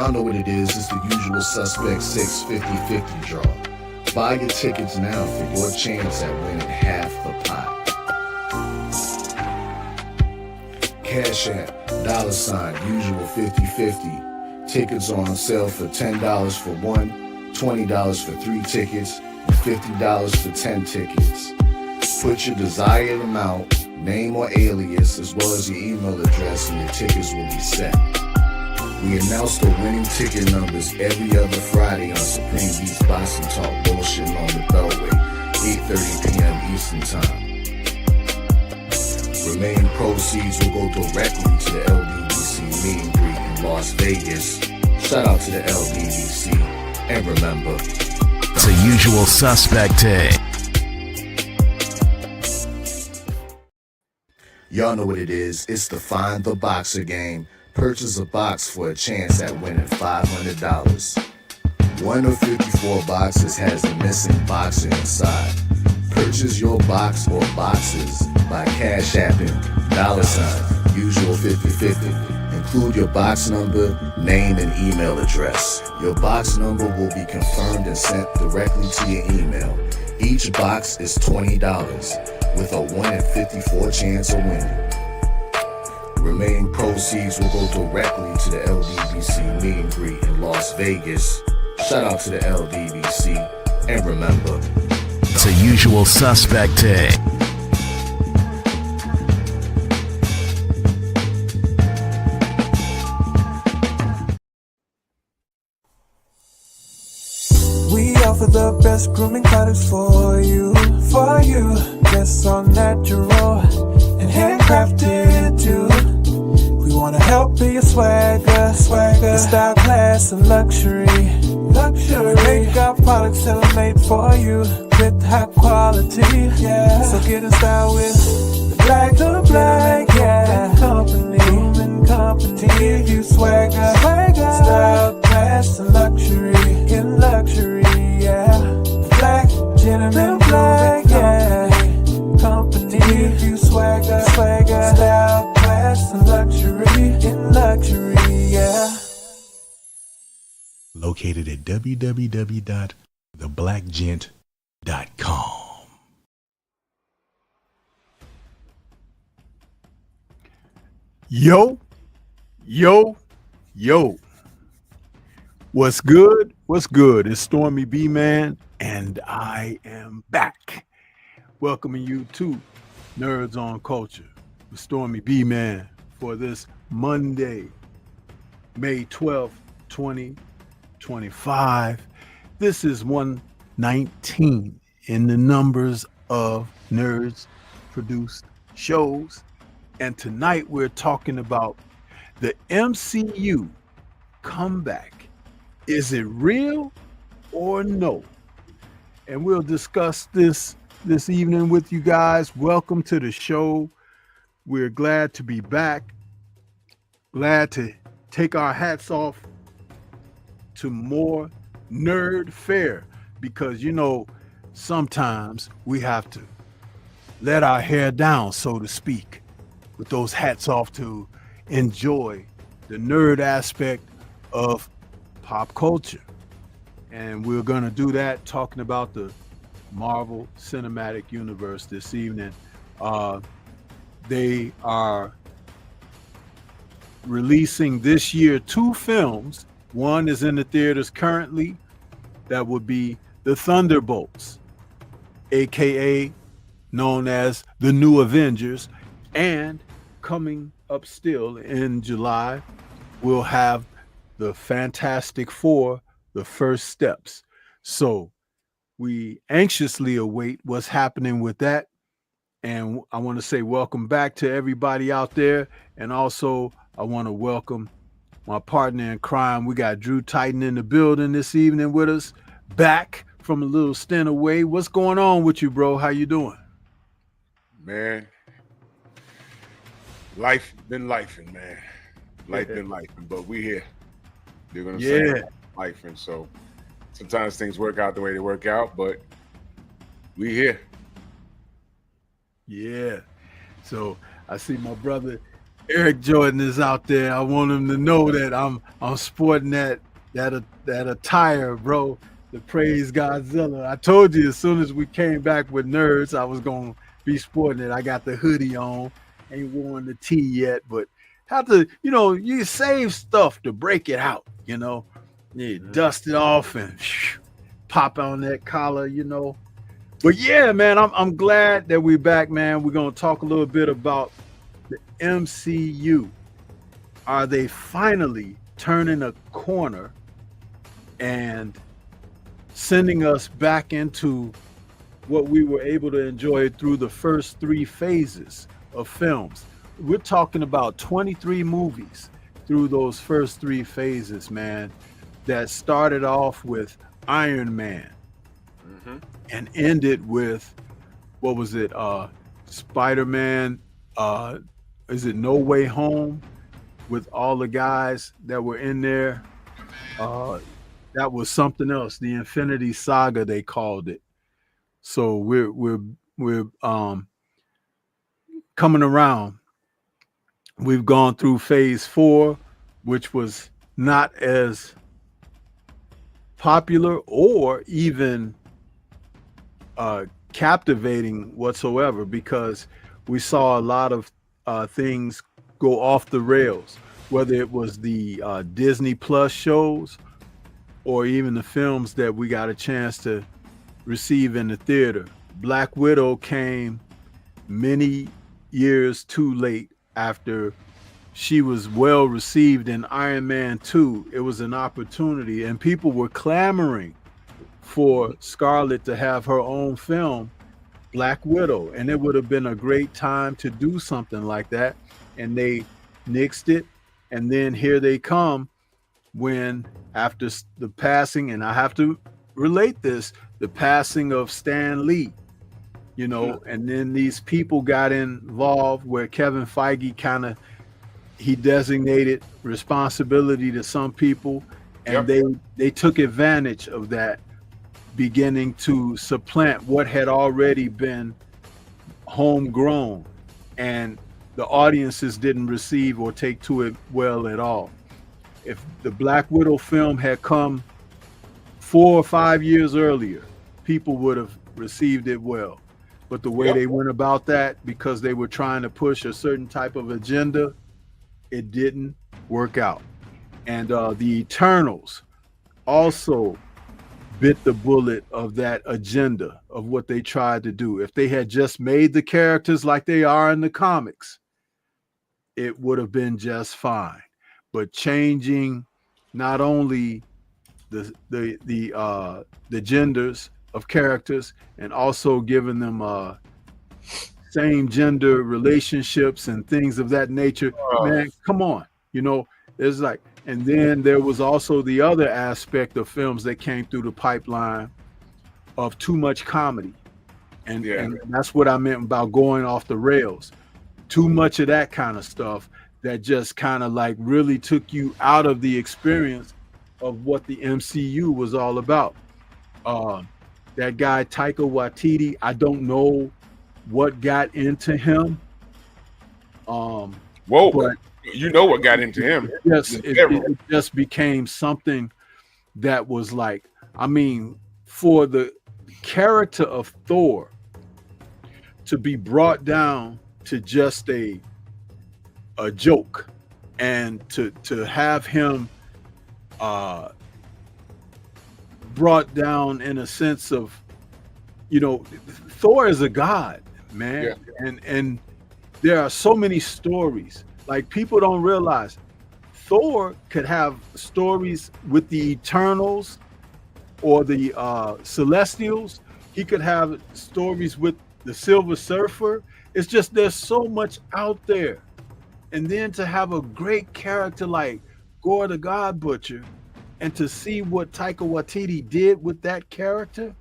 Y'all know what it is. It's the usual suspect 650-50 draw. Buy your tickets now for your chance at winning half the pot. Cash App, $, usual 50-50. Tickets on sale for $10 for one, $20 for 3 tickets, and $50 for 10 tickets. Put your desired amount, name or alias, as well as your email address, and your tickets will be set. We announce the winning ticket numbers every other Friday on Supreme Beats Boxing Talk Bullshit on the Beltway, 8:30 p.m. Eastern Time. Remaining proceeds will go directly to the LDBC meet and greet in Las Vegas. Shout out to the LDBC, and remember, it's a usual suspect. Y'all know what it is. It's the Find the Boxer game. Purchase a box for a chance at winning $500. One of 54 boxes has a missing boxer inside. Purchase your box or boxes by Cash Apping, $, usual 50-50. Include your box number, name, and email address. Your box number will be confirmed and sent directly to your email. Each box is $20, with a 1 in 54 chance of winning. Remaining proceeds will go directly to the LDBC meet and greet in Las Vegas. Shout out to the LDBC, and remember, it's a usual suspect. We offer the best grooming products for you. Yes, all natural and handcrafted too. We wanna help be your swagger, style, class, and luxury. Make our products tailor-made for you with high quality. Yeah. So get in style with the black, yeah. Grooming company. To give you swagger, style, class, and luxury. In luxury, yeah. Black, gentleman, black, yeah. Company. To give you swagger, style, class, and luxury. In luxury, yeah. Located at www.theblackgent.com. Yo. What's good? It's Stormybman, and I am back. Welcoming you to Nerds on Culture with Stormybman for this Monday, May 12th, 2025. This is 119 in the numbers of Nerds produced shows. And tonight we're talking about the MCU comeback. Is it real or no? And we'll discuss this evening with you guys. Welcome to the show. We're glad to be back. Glad to take our hats off to more nerd fare, because sometimes we have to let our hair down, so to speak, with those hats off, to enjoy the nerd aspect of pop culture. And we're going to do that talking about the Marvel Cinematic Universe this evening. They are releasing this year 2 films. One is in the theaters currently. That would be The Thunderbolts, aka known as the New Avengers. And coming up still in July, we'll have the Fantastic Four, The First Steps. So we anxiously await what's happening with that. And I want to say welcome back to everybody out there. And also I want to welcome my partner in crime. We got Drew Titan in the building this evening with us, back from a little stint away. What's going on with you, bro? How you doing? Man, life been lifing, man. Life been lifing, but we here. You're gonna say lifing. So sometimes things work out the way they work out, but we here. Yeah. So I see my brother Eric Jordan is out there. I want him to know that I'm sporting that attire, bro. The Praise Godzilla. I told you as soon as we came back with Nerds, I was gonna be sporting it. I got the hoodie on. Ain't worn the tee yet, but have to, you save stuff to break it out, You dust it off and pop on that collar, But yeah, man, I'm glad that we're back, man. We're gonna talk a little bit about the MCU. Are they finally turning a corner and sending us back into what we were able to enjoy through the first 3 phases of films? We're talking about 23 movies through those first 3 phases, man, that started off with Iron Man and ended with, what was it? Spider-Man, is it No Way Home, with all the guys that were in there? That was something else. The Infinity Saga, they called it. So we're coming around. We've gone through phase 4, which was not as popular or even captivating whatsoever, because we saw a lot of things go off the rails, whether it was the Disney Plus shows or even the films that we got a chance to receive in the theater. Black Widow came many years too late after she was well received in Iron Man 2. It was an opportunity, and people were clamoring for Scarlett to have her own film, Black Widow, and it would have been a great time to do something like that, and they nixed it. And then here they come when, after the passing, and I have to relate this, the passing of Stan Lee, and then these people got involved where Kevin Feige he designated responsibility to some people, and they took advantage of that, beginning to supplant what had already been homegrown, and the audiences didn't receive or take to it well at all. If the Black Widow film had come 4 or 5 years earlier, people would have received it well. But the way they went about that, because they were trying to push a certain type of agenda, it didn't work out. And the Eternals also bit the bullet of that agenda of what they tried to do. If they had just made the characters like they are in the comics, it would have been just fine. But changing not only the genders of characters, and also giving them same gender relationships and things of that nature, man, come on. There's like, and then there was also the other aspect of films that came through the pipeline of too much comedy. And that's what I meant about going off the rails. Too much of that kind of stuff that just kind of like really took you out of the experience of what the MCU was all about. That guy Taika Waititi, I don't know what got into him. But you know what got into him. Yes, it just became something that was like, for the character of Thor to be brought down to just a joke, and to have him brought down in a sense of, Thor is a god, man. And there are so many stories. Like, people don't realize Thor could have stories with the Eternals or the Celestials. He could have stories with the Silver Surfer. It's just, there's so much out there. And then to have a great character like Gore the God Butcher, and to see what Taika Waititi did with that character,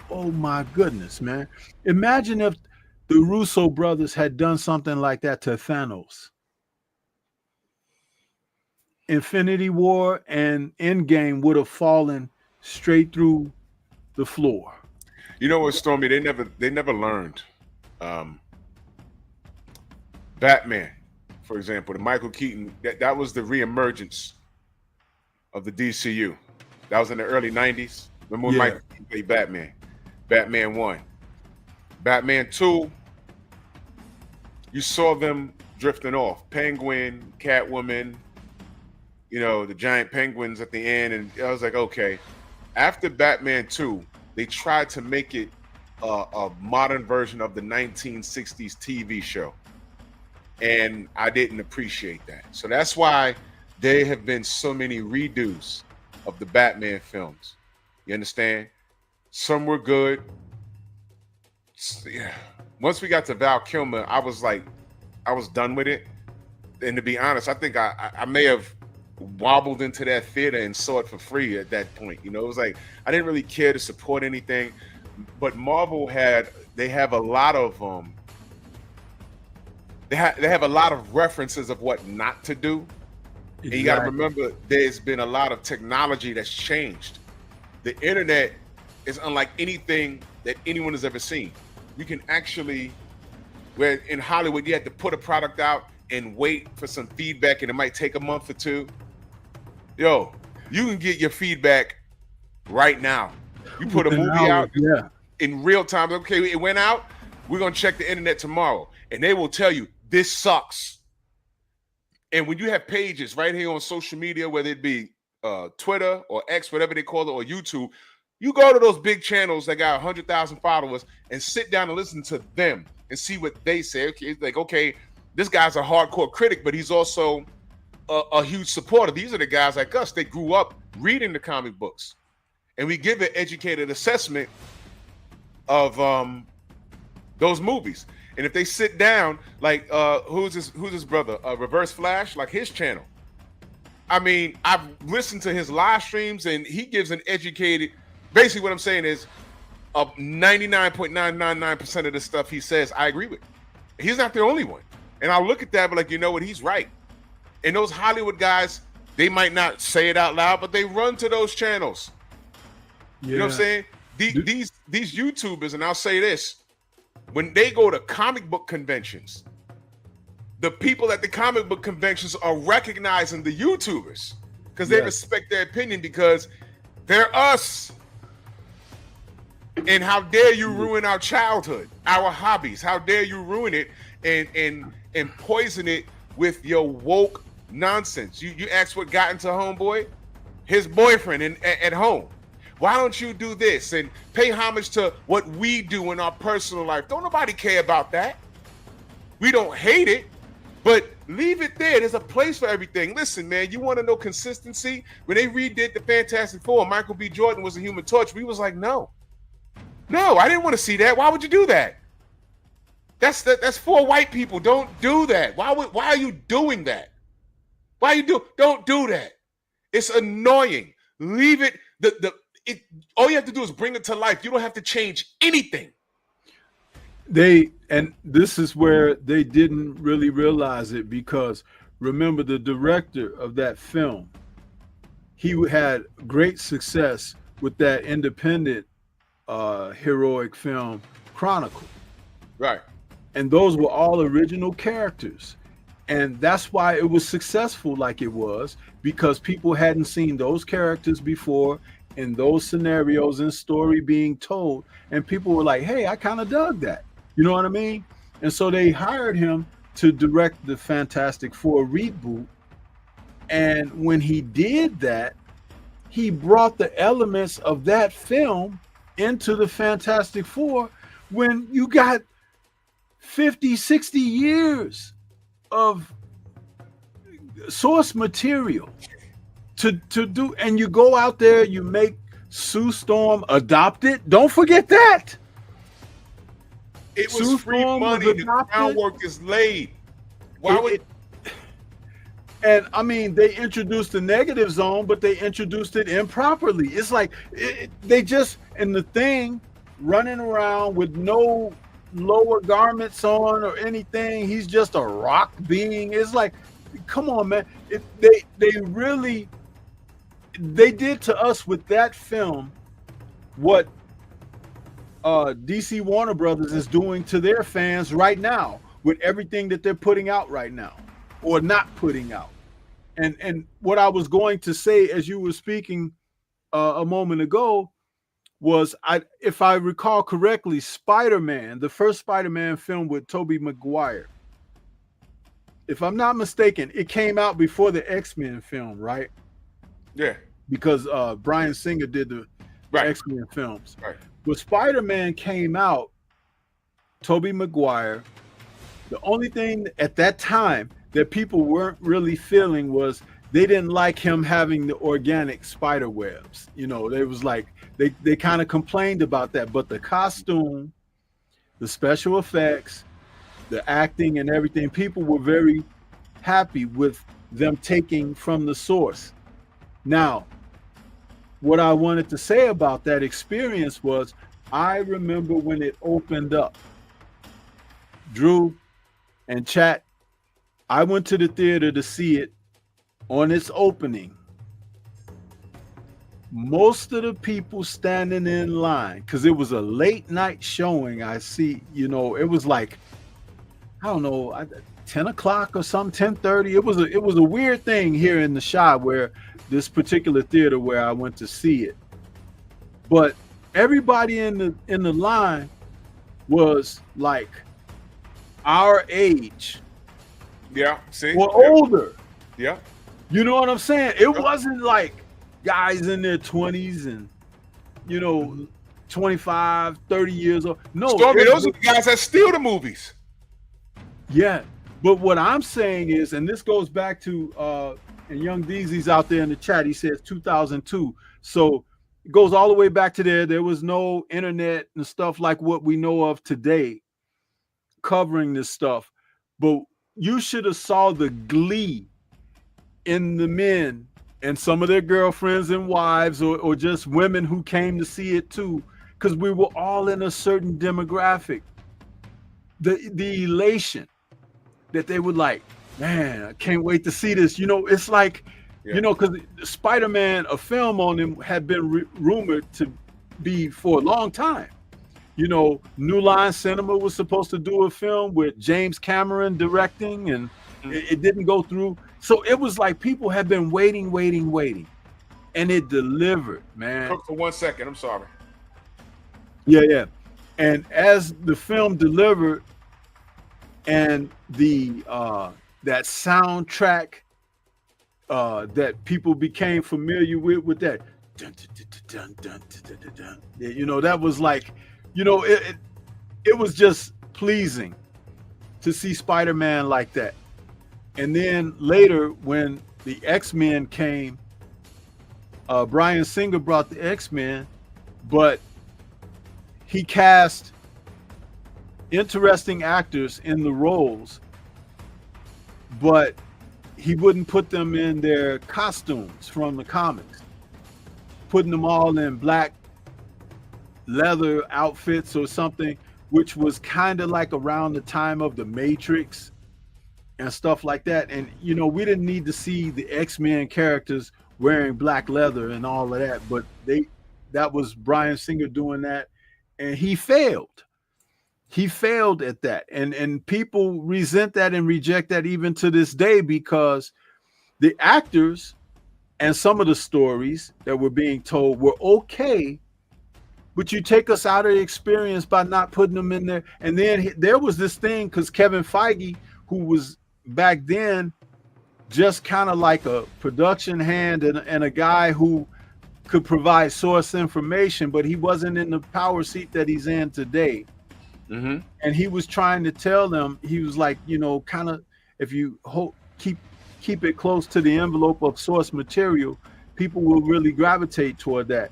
oh my goodness, man. Imagine if the Russo brothers had done something like that to Thanos. Infinity War and Endgame would have fallen straight through the floor. You know what, Stormy? They never learned. Batman for example, the Michael Keaton, that was the reemergence of the DCU. That was in the early 90s. Remember when Michael Keaton played Batman? Batman 1. Batman 2, you saw them drifting off. Penguin, Catwoman, you know, the giant penguins at the end. And I was like, okay. After Batman 2, they tried to make it a modern version of the 1960s TV show. And I didn't appreciate that. So that's why there have been so many redos of the Batman films. You understand? Some were good. Yeah. Once we got to Val Kilmer, I was done with it. And to be honest, I think I may have wobbled into that theater and saw it for free at that point. You know, it was like I didn't really care to support anything. But Marvel they have a lot of they have a lot of references of what not to do. Exactly. And you got to remember, there's been a lot of technology that's changed. The internet is unlike anything that anyone has ever seen. You can actually, where in Hollywood you had to put a product out and wait for some feedback, and it might take a month or two. Yo, you can get your feedback right now. You put a movie out in real time. Okay, it went out. We're gonna check the internet tomorrow, and they will tell you this sucks. And when you have pages right here on social media, whether it be Twitter or X, whatever they call it, or YouTube, you go to those big channels that got 100,000 followers and sit down and listen to them and see what they say. Okay, it's like, okay, this guy's a hardcore critic, but he's also a huge supporter. These are the guys like us. They grew up reading the comic books, and we give an educated assessment of those movies. And if they sit down, like who's his brother? Reverse Flash, like his channel. I mean, I've listened to his live streams, and he gives an educated. Basically, what I'm saying is, 99.999% of the stuff he says, I agree with. He's not the only one. And I'll look at that, but like, you know what? He's right. And those Hollywood guys, they might not say it out loud, but they run to those channels. Yeah. You know what I'm saying? These YouTubers, and I'll say this, when they go to comic book conventions, the people at the comic book conventions are recognizing the YouTubers because they respect their opinion because they're us. And how dare you ruin our childhood, our hobbies? How dare you ruin it and poison it with your woke nonsense? You asked what got into homeboy? His boyfriend at home. Why don't you do this and pay homage to what we do in our personal life? Don't nobody care about that. We don't hate it, but leave it there. There's a place for everything. Listen, man, you want to know consistency? When they redid the Fantastic Four, Michael B. Jordan was a Human Torch. We was like, no, I didn't want to see that. Why would you do that? That's for white people. Don't do that. Why are you doing that? Don't do that. It's annoying. Leave it. All you have to do is bring it to life. You don't have to change anything. And this is where they didn't really realize it, because remember, the director of that film, he had great success with that independent heroic film Chronicle. Right. And those were all original characters. And that's why it was successful like it was, because people hadn't seen those characters before in those scenarios and story being told. And people were like, hey, I kind of dug that. You know what I mean? And so they hired him to direct the Fantastic Four reboot. And when he did that, he brought the elements of that film into the Fantastic Four, when you got 50, 60 years of source material to do, and you go out there, you make Sue Storm adopt it. Don't forget that. It was Sue free Storm money. The groundwork is laid. Why would And I mean, they introduced the negative zone, but they introduced it improperly. It's like they just, and the thing running around with no lower garments on or anything. He's just a rock being. It's like, come on, man. They did to us with that film what DC Warner Brothers is doing to their fans right now with everything that they're putting out right now. or not putting out. And what I was going to say as you were speaking a moment ago was, if I recall correctly, Spider-Man, the first Spider-Man film with Tobey Maguire, if I'm not mistaken, it came out before the X-Men film, right? Yeah. Because Bryan Singer did the X-Men films. Right. When Spider-Man came out, Tobey Maguire, the only thing at that time that people weren't really feeling was they didn't like him having the organic spider webs. You know, they was like, they kind of complained about that. But the costume, the special effects, the acting and everything, people were very happy with them taking from the source. Now, what I wanted to say about that experience was, I remember when it opened up, Drew and chat, I went to the theater to see it on its opening. Most of the people standing in line, because it was a late night showing, I see, you know, it was like, I don't know, 10 o'clock or something, 10:30. It was a weird thing here in the shop, where this particular theater where I went to see it. But everybody in the line was like our age. Yeah, see? Or older. Yeah. You know what I'm saying? It wasn't like guys in their 20s and, you know, 25, 30 years old. No. Stormy, those are the guys that steal the movies. Yeah. But what I'm saying is, and this goes back to, and Young Deezy's out there in the chat, he says 2002. So it goes all the way back to there. There was no internet and stuff like what we know of today covering this stuff. But you should have saw the glee in the men and some of their girlfriends and wives, or just women who came to see it too, because we were all in a certain demographic. The elation that they would like, man, I can't wait to see this. You know, it's like, you know, because Spider-Man, a film on him had been rumored to be for a long time. You know, New Line Cinema was supposed to do a film with James Cameron directing, and it didn't go through. So it was like people had been waiting, and it delivered, man. For 1 second, I'm sorry. Yeah. And as the film delivered, and the that soundtrack that people became familiar with that, dun, dun, dun, dun, dun, dun. You know, that was like, you know, it was just pleasing to see Spider-Man like that. And then later, when the X-Men came, Bryan Singer brought the X-Men, but he cast interesting actors in the roles, but he wouldn't put them in their costumes from the comics, putting them all in black leather outfits or something, which was kind of like around the time of the Matrix and stuff like that. And, you know, we didn't need to see the X-Men characters wearing black leather and all of that, but that was Bryan Singer doing that, and he failed. He failed at that. And people resent that and reject that even to this day, because the actors and some of the stories that were being told were okay, but you take us out of the experience by not putting them in there. And then there was this thing, because Kevin Feige, who was back then just kind of like a production hand and a guy who could provide source information, but he wasn't in the power seat that he's in today. Mm-hmm. And he was trying to tell them, he was like, you know, kind of, if you keep it close to the envelope of source material, people will really gravitate toward that.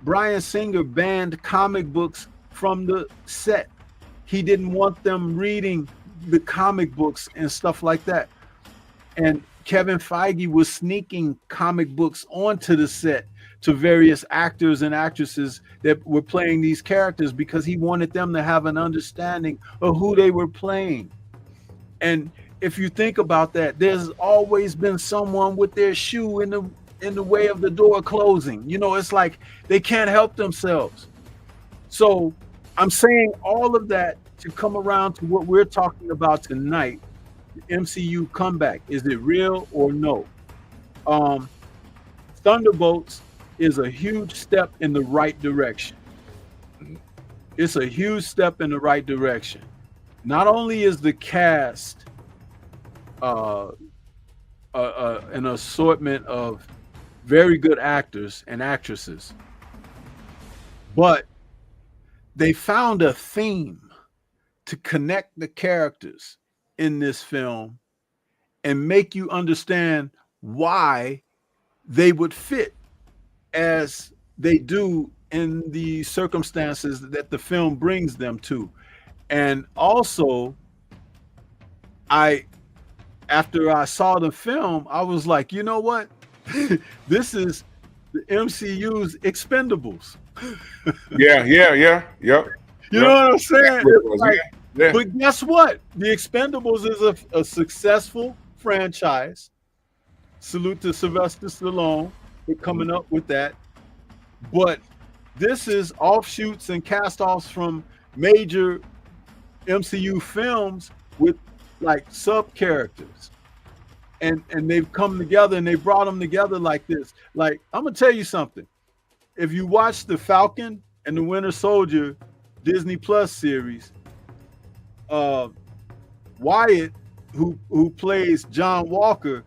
Bryan Singer banned comic books from the set. He didn't want them reading the comic books and stuff like that. And Kevin Feige was sneaking comic books onto the set to various actors and actresses that were playing these characters, because he wanted them to have an understanding of who they were playing. And if you think about that, there's always been someone with their shoe in the way of the door closing. You know, it's like they can't help themselves. So I'm saying all of that to come around to what we're talking about tonight, the MCU comeback. Is it real or no? Thunderbolts is a huge step in the right direction. It's a huge step in the right direction. Not only is the cast an assortment of very good actors and actresses, but they found a theme to connect the characters in this film and make you understand why they would fit as they do in the circumstances that the film brings them to. And also, after I saw the film, I was like, you know what? This is the MCU's Expendables. Yeah. Yep. You know what I'm saying? Like, Yeah. But guess what? The Expendables is a successful franchise. Salute to Sylvester Stallone for coming up with that. But this is offshoots and cast-offs from major MCU films with like sub-characters. And they've come together and they brought them together like this. Like, I'm gonna tell you something. If you watch the Falcon and the Winter Soldier Disney Plus series, Wyatt, who plays John Walker,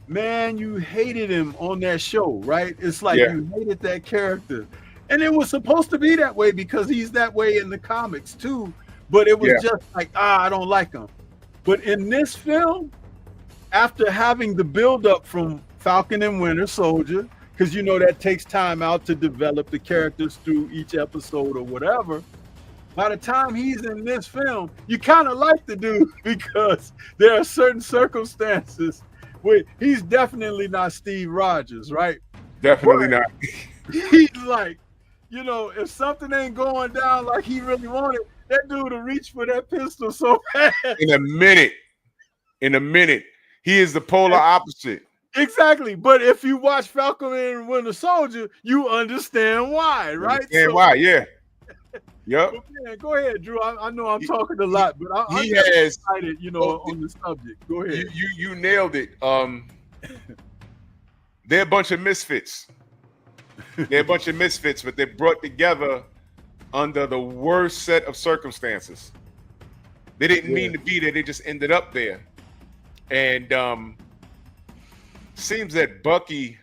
man, you hated him on that show, right? It's like you hated that character. And it was supposed to be that way because he's that way in the comics too. But it was just like, I don't like him. But in this film, after having the buildup from Falcon and Winter Soldier, because you know that takes time out to develop the characters through each episode or whatever, by the time he's in this film, you kind of like the dude because there are certain circumstances where he's definitely not Steve Rogers, right? Definitely not. He's like, you know, if something ain't going down like he really wanted, that dude will reach for that pistol so fast. In a minute. He is the polar opposite. Exactly. But if you watch Falcon and Winter Soldier, you understand why, right? Understand why, yeah. Yep. Man, go ahead, Drew. I know I'm talking a lot, but I'm has excited, you know, on the subject. Go ahead. You nailed it. They're a bunch of misfits. They're a bunch of misfits, but they're brought together under the worst set of circumstances. They didn't mean to be there. They just ended up there. And seems that Bucky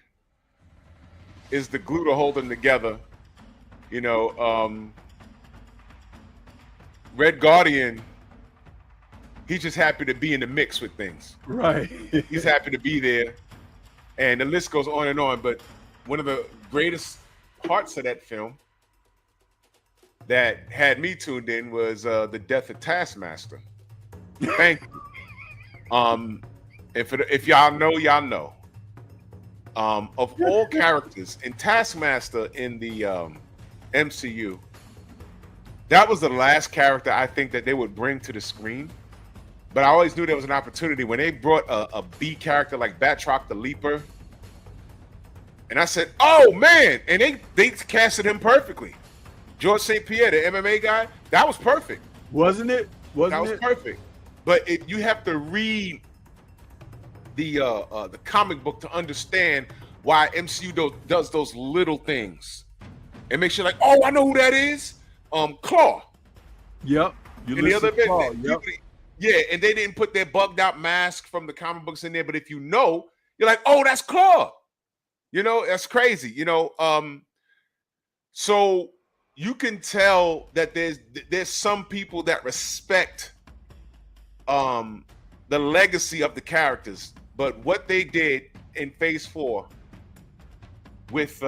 is the glue to hold them together. You know, Red Guardian, he's just happy to be in the mix with things. Right. He's happy to be there. And the list goes on and on. But one of the greatest parts of that film that had me tuned in was the death of Taskmaster. Thank you. If y'all know, y'all know. Of all characters in Taskmaster in the MCU, that was the last character I think that they would bring to the screen. But I always knew there was an opportunity when they brought a B character like Batroc the Leaper. And I said, oh man, and they casted him perfectly. George St. Pierre, the MMA guy, that was perfect. Wasn't it? That was perfect. But you have to read the comic book to understand why MCU does those little things. It makes you like, oh, I know who that is. Claw. Yep. And the other bit, yeah, and they didn't put their bugged out mask from the comic books in there, but if you know, you're like, oh, that's Claw. You know, that's crazy. You know, so you can tell that there's some people that respect the legacy of the characters, but what they did in Phase 4 with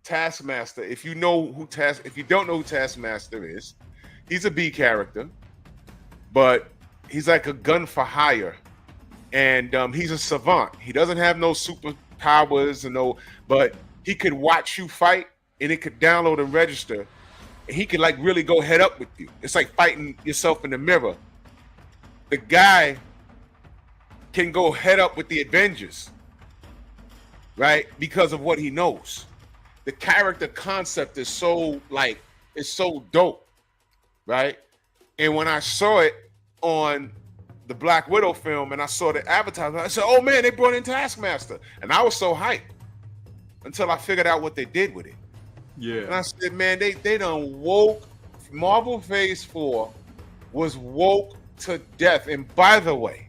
Taskmaster, if you don't know who Taskmaster is, he's a B character, but he's like a gun for hire, and he's a savant. He doesn't have no superpowers but he could watch you fight, and it could download and register, and he could like really go head up with you. It's like fighting yourself in the mirror. The guy can go head up with the Avengers, right? Because of what he knows. The character concept is so dope, right? And when I saw it on the Black Widow film and I saw the advertisement, I said, "Oh man, they brought in Taskmaster," and I was so hyped until I figured out what they did with it. Yeah. And I said, "Man, they done woke." Marvel Phase 4 was woke to death. And by the way,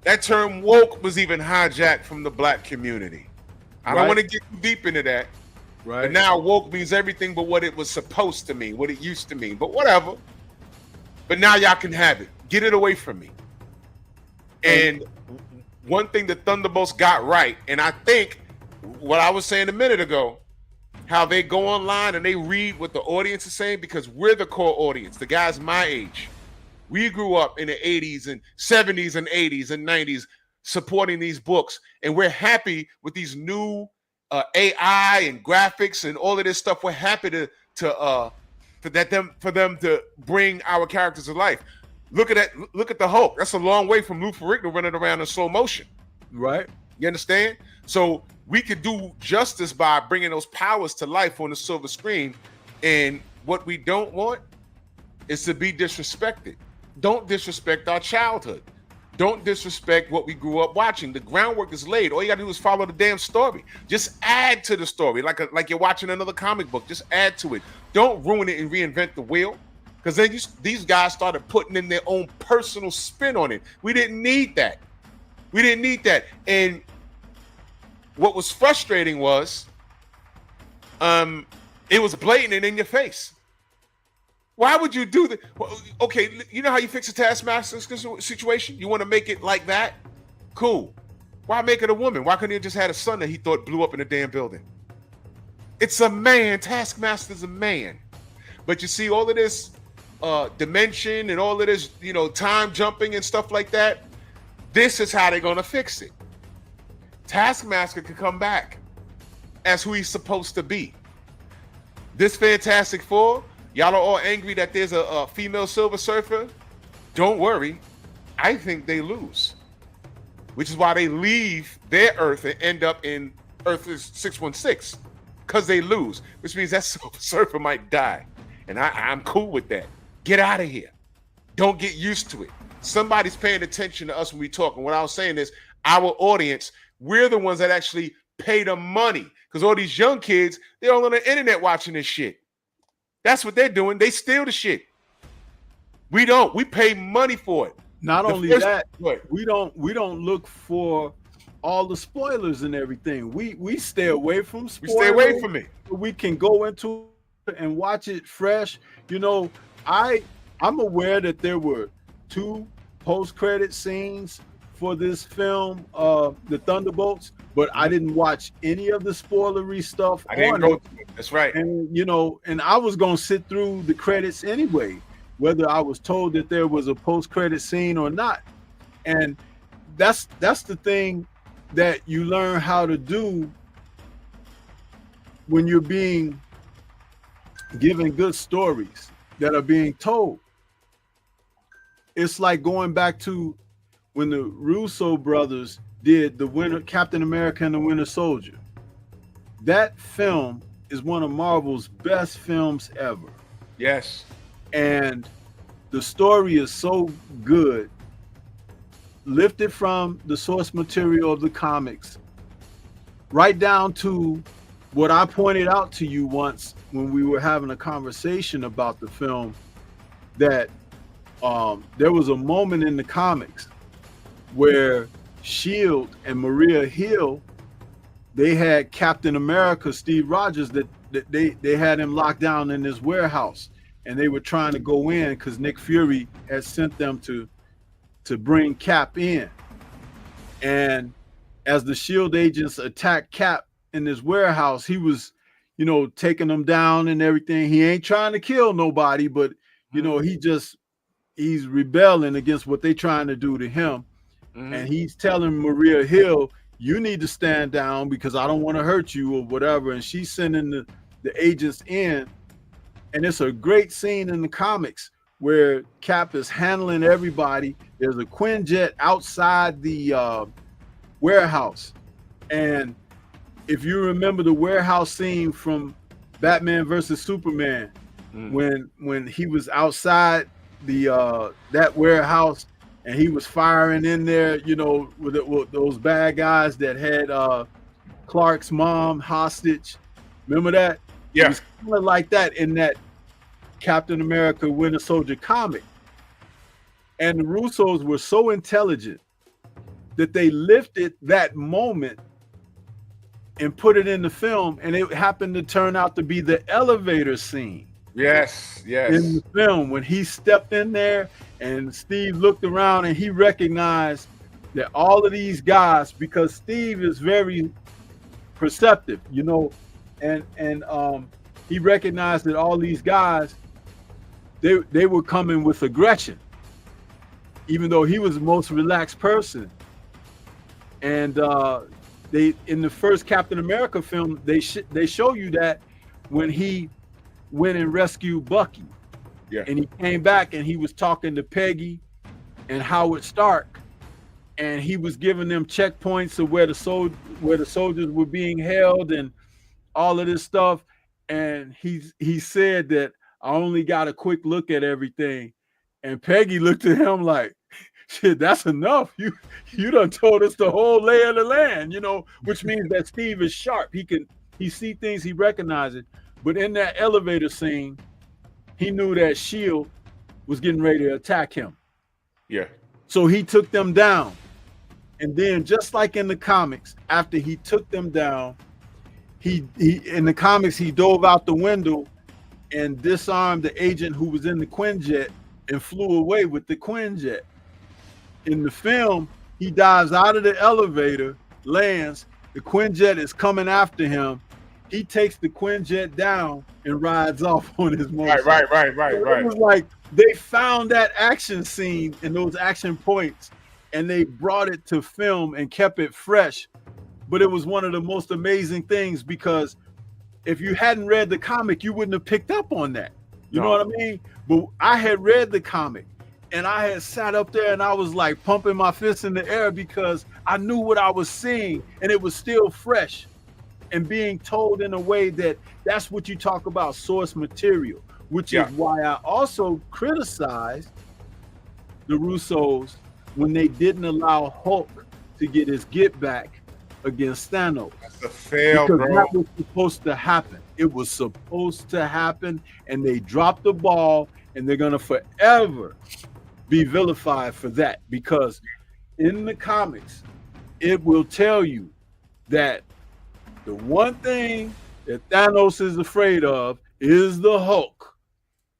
that term woke was even hijacked from the black community. I don't want to get too deep into that. Right. But now woke means everything but what it was supposed to mean, what it used to mean. But whatever. But now y'all can have it. Get it away from me. And one thing the Thunderbolts got right, and I think what I was saying a minute ago, how they go online and they read what the audience is saying, because we're the core audience, the guys my age. We grew up in the 80s and 70s and 80s and 90s supporting these books, and we're happy with these new AI and graphics and all of this stuff. We're happy for them to bring our characters to life. Look at the Hulk. That's a long way from Lou Ferrigno running around in slow motion. Right. You understand? So we could do justice by bringing those powers to life on the silver screen. And what we don't want is to be disrespected. Don't disrespect our childhood. Don't disrespect what we grew up watching. The groundwork is laid. All you gotta do is follow the damn story. Just add to the story, like you're watching another comic book. Just add to it. Don't ruin it and reinvent the wheel. Because then these guys started putting in their own personal spin on it. We didn't need that. And what was frustrating was, it was blatant and in your face. Why would you do that? Well, okay, you know how you fix a Taskmaster situation? You want to make it like that? Cool. Why make it a woman? Why couldn't he have just had a son that he thought blew up in a damn building? It's a man. Taskmaster's a man. But you see all of this dimension and all of this, time jumping and stuff like that. This is how they're going to fix it. Taskmaster could come back as who he's supposed to be. This Fantastic Four, y'all are all angry that there's a female Silver Surfer. Don't worry. I think they lose. Which is why they leave their Earth and end up in Earth 616. Because they lose. Which means that Silver Surfer might die. And I'm cool with that. Get out of here. Don't get used to it. Somebody's paying attention to us when we talk. And what I was saying is, our audience, we're the ones that actually pay the money. Because all these young kids, they're all on the internet watching this shit. That's what they're doing. They steal the shit. We don't. We pay money for it. Not only that, we don't look for all the spoilers and everything. We stay away from spoilers. We stay away from it. We can go into it and watch it fresh. I'm aware that there were 2 post-credit scenes for this film, The Thunderbolts, but I didn't watch any of the spoilery stuff. I didn't go through it. That's right. And and I was gonna sit through the credits anyway, whether I was told that there was a post-credit scene or not. And that's the thing that you learn how to do when you're being given good stories that are being told. It's like going back to when the Russo brothers did Captain America and the Winter Soldier. That film is one of Marvel's best films ever. Yes. And the story is so good, lifted from the source material of the comics, right down to what I pointed out to you once when we were having a conversation about the film, that there was a moment in the comics where S.H.I.E.L.D. and Maria Hill, they had Captain America, Steve Rogers, that they had him locked down in this warehouse, and they were trying to go in because Nick Fury had sent them to bring Cap in. And as the S.H.I.E.L.D. agents attacked Cap in this warehouse, he was, taking them down and everything. He ain't trying to kill nobody, but he's rebelling against what they trying to do to him. Mm-hmm. And he's telling Maria Hill, you need to stand down because I don't want to hurt you or whatever. And she's sending the agents in. And it's a great scene in the comics where Cap is handling everybody. There's a Quinjet outside the warehouse. And if you remember the warehouse scene from Batman versus Superman, when he was outside that warehouse, and he was firing in there, you know, with those bad guys that had Clark's mom hostage. Remember that? It Yeah. was kind of like that in that Captain America Winter Soldier comic. And the Russos were so intelligent that they lifted that moment and put it in the film, and it happened to turn out to be the elevator scene. Yes, yes. In the film, when he stepped in there and Steve looked around and he recognized that all of these guys, because Steve is very perceptive, you know, and he recognized that all these guys, they were coming with aggression, even though he was the most relaxed person. And they, in the first Captain America film, they show you that when he went and rescued Bucky, Yeah. and he came back and he was talking to Peggy and Howard Stark, and he was giving them checkpoints of where the soldiers were being held and all of this stuff. And he said that I only got a quick look at everything, and Peggy looked at him like, shit, that's enough. You done told us the whole lay of the land, you know, which means that Steve is sharp. He see things, he recognizes. But in that elevator scene, he knew that S.H.I.E.L.D. was getting ready to attack him. Yeah. So he took them down. And then just like in the comics, after he took them down, he in the comics, he dove out the window and disarmed the agent who was in the Quinjet and flew away with the Quinjet. In the film, he dives out of the elevator, lands, the Quinjet is coming after him. He takes the Quinjet down and rides off on his motorcycle. Right. It was like they found that action scene and those action points, and they brought it to film and kept it fresh. But it was one of the most amazing things, because if you hadn't read the comic, you wouldn't have picked up on that. You know what I mean? But I had read the comic, and I had sat up there and I was like pumping my fists in the air because I knew what I was seeing, and it was still fresh and being told in a way that that's what you talk about, source material, which is why I also criticized the Russos when they didn't allow Hulk to get his get back against Thanos. That's a fail, because bro. that was supposed to happen. It was supposed to happen, and they dropped the ball, and they're gonna forever be vilified for that, because in the comics, it will tell you that the one thing that Thanos is afraid of is the Hulk,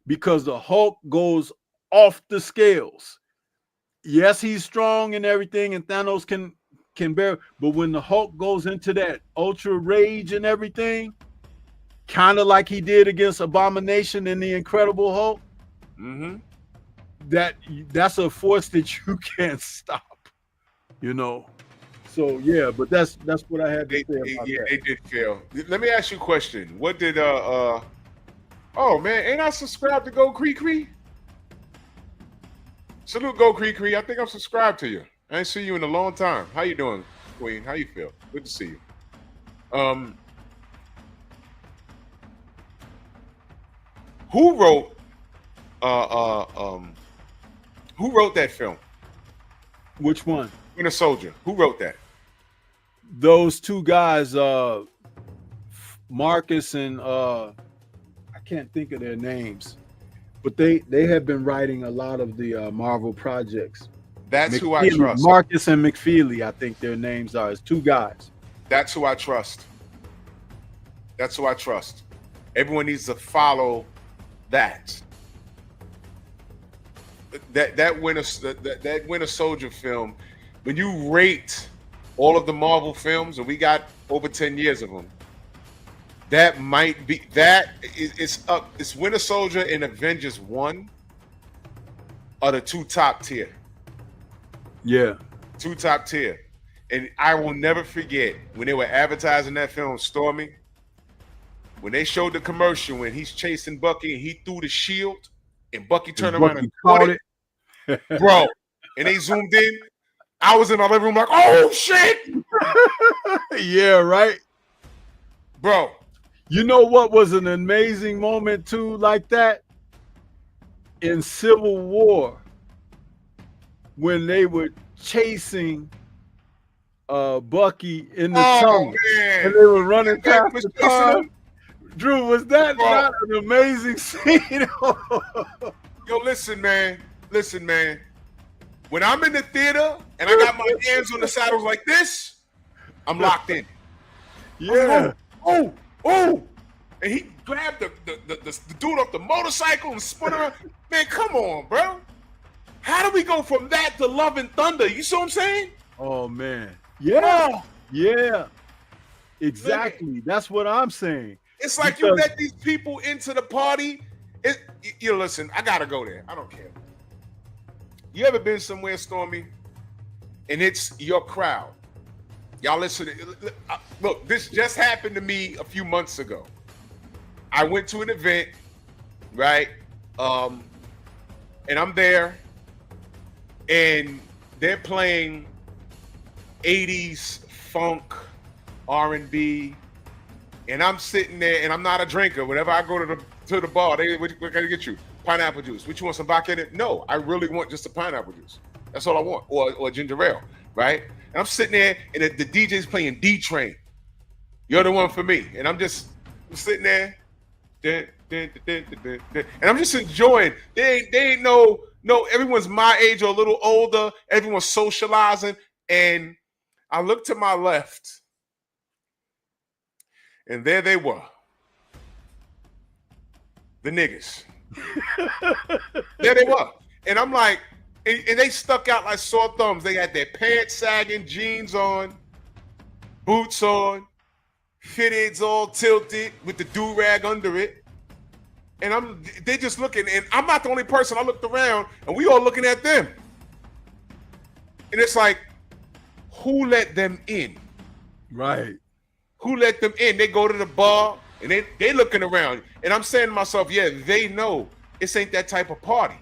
because the Hulk goes off the scales. Yes, he's strong and everything, and Thanos can bear, but when the Hulk goes into that ultra rage and everything, kind of like he did against Abomination in the Incredible Hulk, that's a force that you can't stop, you know. So yeah, but that's what I had to say about that. They did fail. Let me ask you a question. What did oh man, ain't I subscribed to Go Cree Cree? Salute Go Cree Cree. I think I'm subscribed to you. I ain't seen you in a long time. How you doing, Queen? How you feel? Good to see you. Who wrote that film? Which one? Winter Soldier. Who wrote that? Those two guys, Marcus and I can't think of their names, but they have been writing a lot of the Marvel projects. That's who I trust. Marcus and McFeely, I think their names are. It's two guys. That's who I trust. That's who I trust. Everyone needs to follow that. That Winter Soldier film. When you rate all of the Marvel films, and we got over 10 years of them, that might be it's up. It's Winter Soldier and Avengers 1 are the two top tier. Yeah. Two top tier. And I will never forget when they were advertising that film, Stormy, when they showed the commercial when he's chasing Bucky and he threw the shield and Bucky turned around and caught it. Bro. And they zoomed in. I was in my living room like, oh shit. Yeah, right. Bro. You know what was an amazing moment too, like that? in Civil War when they were chasing Bucky in the tunnel man. and they were running past was the tunnel. Drew, was that not an amazing scene? Yo, listen, man. When I'm in the theater and I got my hands on the saddles like this, I'm locked in. Yeah. Oh, and he grabbed the dude off the motorcycle and spun around. Man, come on, bro. How do we go from that to Love and Thunder? You see what I'm saying? Oh man. Yeah. Yeah. Exactly. Man. That's what I'm saying. It's like you let these people into the party. You listen, I gotta go there. I don't care. You ever been somewhere, Stormy, and it's your crowd? Y'all listen. Look, this just happened to me a few months ago. I went to an event, right? And I'm there, and they're playing 80s funk, R&B, and I'm sitting there, and I'm not a drinker. Whenever I go to the bar, what can I get you? Pineapple juice. What you want, some vodka in it? No, I really want just a pineapple juice. That's all I want, or ginger ale, right? And I'm sitting there, and the DJ's playing D-Train. You're the one for me, and I'm sitting there, and I'm just enjoying. They ain't no. Everyone's my age or a little older. Everyone's socializing, and I look to my left, and there they were, the niggas. There they were, and I'm like, and they stuck out like sore thumbs. They had their pants sagging, jeans on, boots on, fitteds all tilted with the do-rag under it. And they just looking, and I'm not the only person. I looked around, and we all looking at them. And it's like, who let them in? Right. Who let them in? They go to the bar, and they looking around. And I'm saying to myself, yeah, they know this ain't that type of party.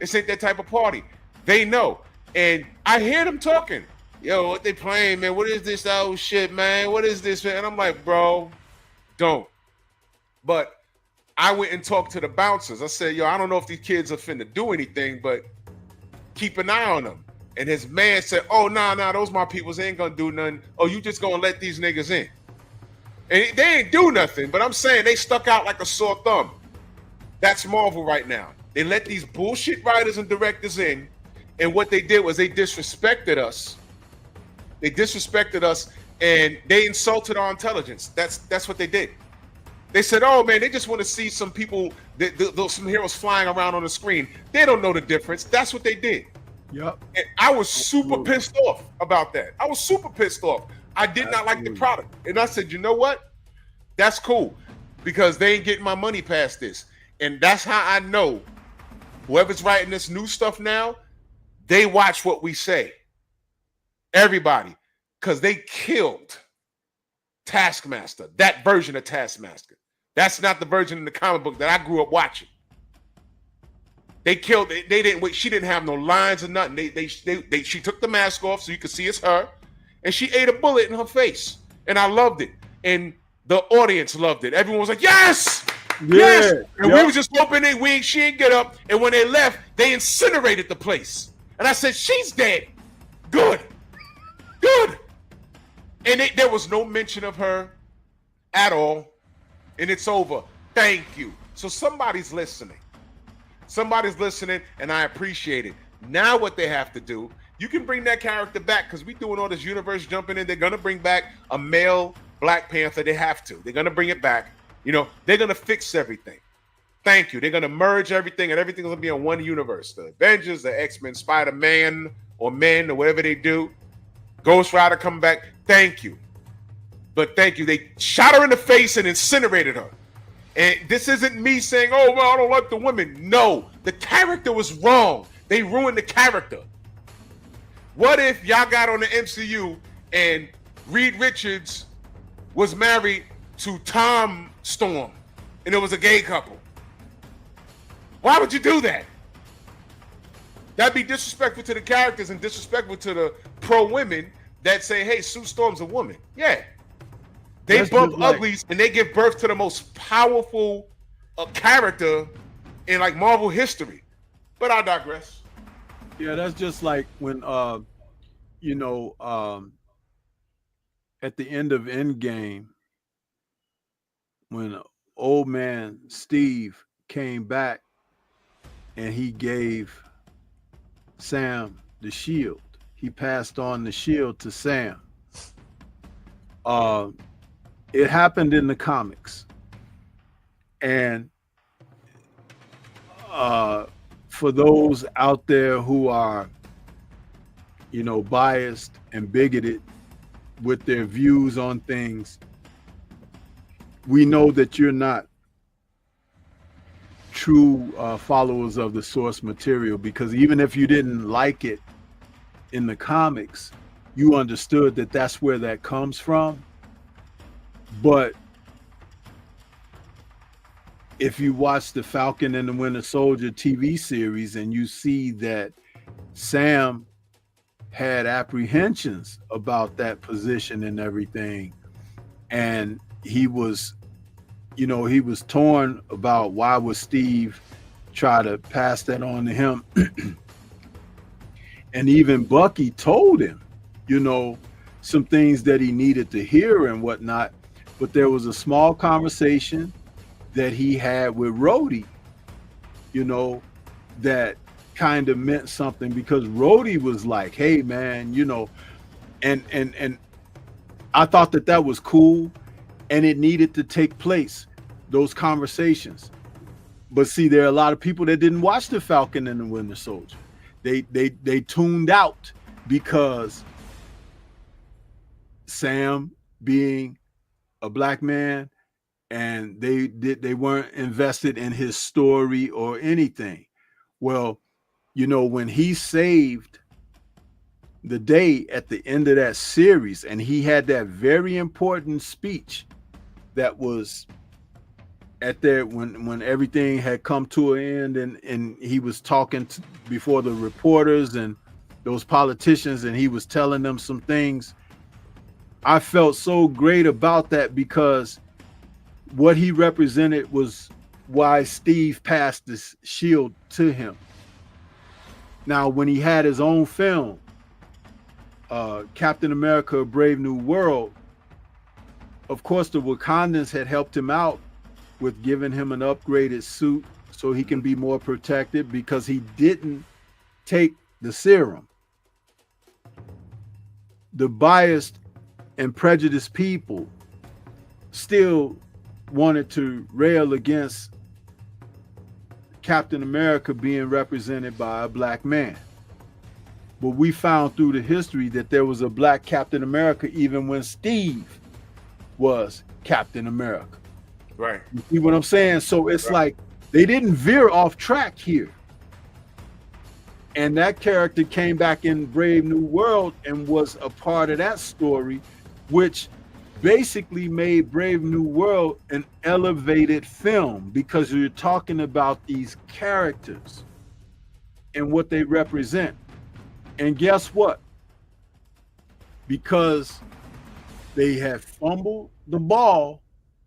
This ain't that type of party. They know. And I hear them talking. Yo, what they playing, man? What is this old shit, man? What is this, man? And I'm like, bro, don't. But I went and talked to the bouncers. I said, yo, I don't know if these kids are finna do anything, but keep an eye on them. And his man said, oh, nah, those my peoples. They ain't gonna do nothing. Oh, you just gonna let these niggas in. And they ain't do nothing, but I'm saying they stuck out like a sore thumb. That's Marvel right now. They let these bullshit writers and directors in, and what they did was they disrespected us. They disrespected us, and they insulted our intelligence. That's what they did. They said, oh, man, they just want to see some people, some heroes flying around on the screen. They don't know the difference. That's what they did. Yep. And I was super pissed off about that. I was super pissed off. I did not like the product. And I said, you know what? That's cool, because they ain't getting my money past this. And that's how I know whoever's writing this new stuff now, they watch what we say. Everybody. Because they killed Taskmaster, that version of Taskmaster. That's not the version in the comic book that I grew up watching. They killed. They didn't wait. She didn't have no lines or nothing. She took the mask off so you could see it's her, and she ate a bullet in her face. And I loved it, and the audience loved it. Everyone was like, "Yes, yes!" And we was just hoping she didn't get up. And when they left, they incinerated the place. And I said, "She's dead. Good, good." And there was no mention of her at all. And it's over. Thank you. So somebody's listening. Somebody's listening, and I appreciate it. Now what they have to do, you can bring that character back, because we doing all this universe jumping in. They're going to bring back a male Black Panther. They have to. They're going to bring it back. You know, they're going to fix everything. Thank you. They're going to merge everything, and everything's going to be in one universe. The Avengers, the X-Men, Spider-Man, or Men, or whatever they do. Ghost Rider coming back. Thank you. But thank you. They shot her in the face and incinerated her. And this isn't me saying, oh, well, I don't like the women. No, the character was wrong. They ruined the character. What if y'all got on the MCU and Reed Richards was married to Tom Storm and it was a gay couple? Why would you do that? That'd be disrespectful to the characters and disrespectful to the pro-women that say, hey, Sue Storm's a woman. Yeah. They bump uglies and they give birth to the most powerful character in like Marvel history. But I digress. Yeah, that's just like when you know, at the end of Endgame, when old man Steve came back and he gave Sam the shield. He passed on the shield to Sam. It happened in the comics. And for those out there who are, you know, biased and bigoted with their views on things, we know that you're not true followers of the source material, because even if you didn't like it in the comics, you understood that that's where that comes from. But if you watch the Falcon and the Winter Soldier TV series and you see that Sam had apprehensions about that position and everything, and he was, you know, he was torn about why would Steve try to pass that on to him. And even Bucky told him, you know, some things that he needed to hear and whatnot. But there was a small conversation that he had with Rhodey, you know, that kind of meant something, because Rhodey was like, hey man, you know, and I thought that that was cool, and it needed to take place, those conversations. But see, there are a lot of people that didn't watch the Falcon and the Winter Soldier. They tuned out because Sam being a black man, and they weren't invested in his story or anything. Well, you know, when he saved the day at the end of that series, and he had that very important speech that was at there when everything had come to an end, and he was talking before the reporters and those politicians, and he was telling them some things. I felt so great about that, because what he represented was why Steve passed this shield to him. Now, when he had his own film, Captain America: A Brave New World, of course the Wakandans had helped him out with giving him an upgraded suit so he can be more protected, because he didn't take the serum. The biased and prejudiced people still wanted to rail against Captain America being represented by a black man. But we found through the history that there was a black Captain America even when Steve was Captain America. Right. You see what I'm saying? So it's like they didn't veer off track here. And that character came back in Brave New World and was a part of that story, which basically made Brave New World an elevated film, because you're talking about these characters and what they represent. And guess what? Because they had fumbled the ball